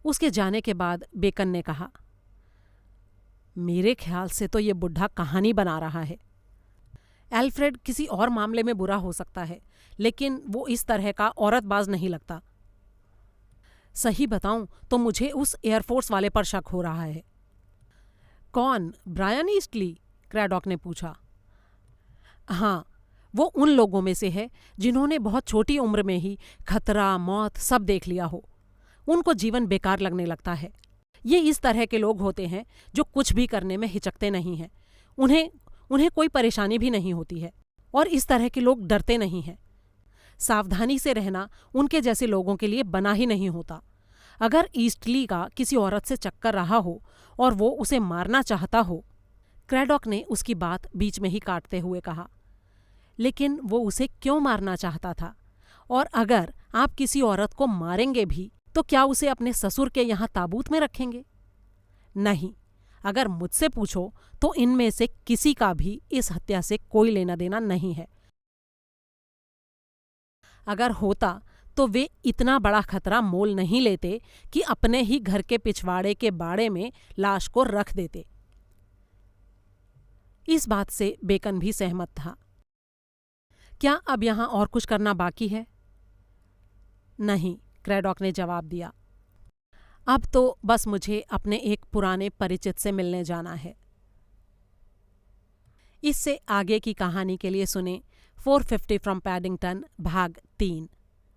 Speaker 1: उसके जाने के बाद बेकन ने कहा, मेरे ख्याल से तो ये बुढ़ा कहानी बना रहा है। एल्फ्रेड किसी और मामले में बुरा हो सकता है, लेकिन वो इस तरह का औरतबाज नहीं लगता। सही बताऊं तो मुझे उस एयरफोर्स वाले पर शक हो रहा है। कौन? ब्रायन ईस्टली? क्रैडॉक ने पूछा। हाँ, वो उन लोगों में से है जिन्होंने बहुत छोटी उम्र में ही खतरा, मौत सब देख लिया हो। उनको जीवन बेकार लगने लगता है। ये इस तरह के लोग होते हैं जो कुछ भी करने में हिचकते नहीं हैं। उन्हें उन्हें कोई परेशानी भी नहीं होती है और इस तरह के लोग डरते नहीं हैं। सावधानी से रहना उनके जैसे लोगों के लिए बना ही नहीं होता। अगर ईस्टली का किसी औरत से चक्कर रहा हो और वो उसे मारना चाहता हो, क्रैडॉक ने उसकी बात बीच में ही काटते हुए कहा, लेकिन वो उसे क्यों मारना चाहता था? और अगर आप किसी औरत को मारेंगे भी तो क्या उसे अपने ससुर के यहाँ ताबूत में रखेंगे? नहीं। अगर मुझसे पूछो तो इनमें से किसी का भी इस हत्या से कोई लेना देना नहीं है। अगर होता तो वे इतना बड़ा खतरा मोल नहीं लेते कि अपने ही घर के पिछवाड़े के बाड़े में लाश को रख देते। इस बात से बेकन भी सहमत था। क्या अब यहां और कुछ करना बाकी है? नहीं, क्रैडॉक ने जवाब दिया। अब तो बस मुझे अपने एक पुराने परिचित से मिलने जाना है। इससे आगे की कहानी के लिए सुने 450 फ्रॉम पैडिंगटन भाग 3।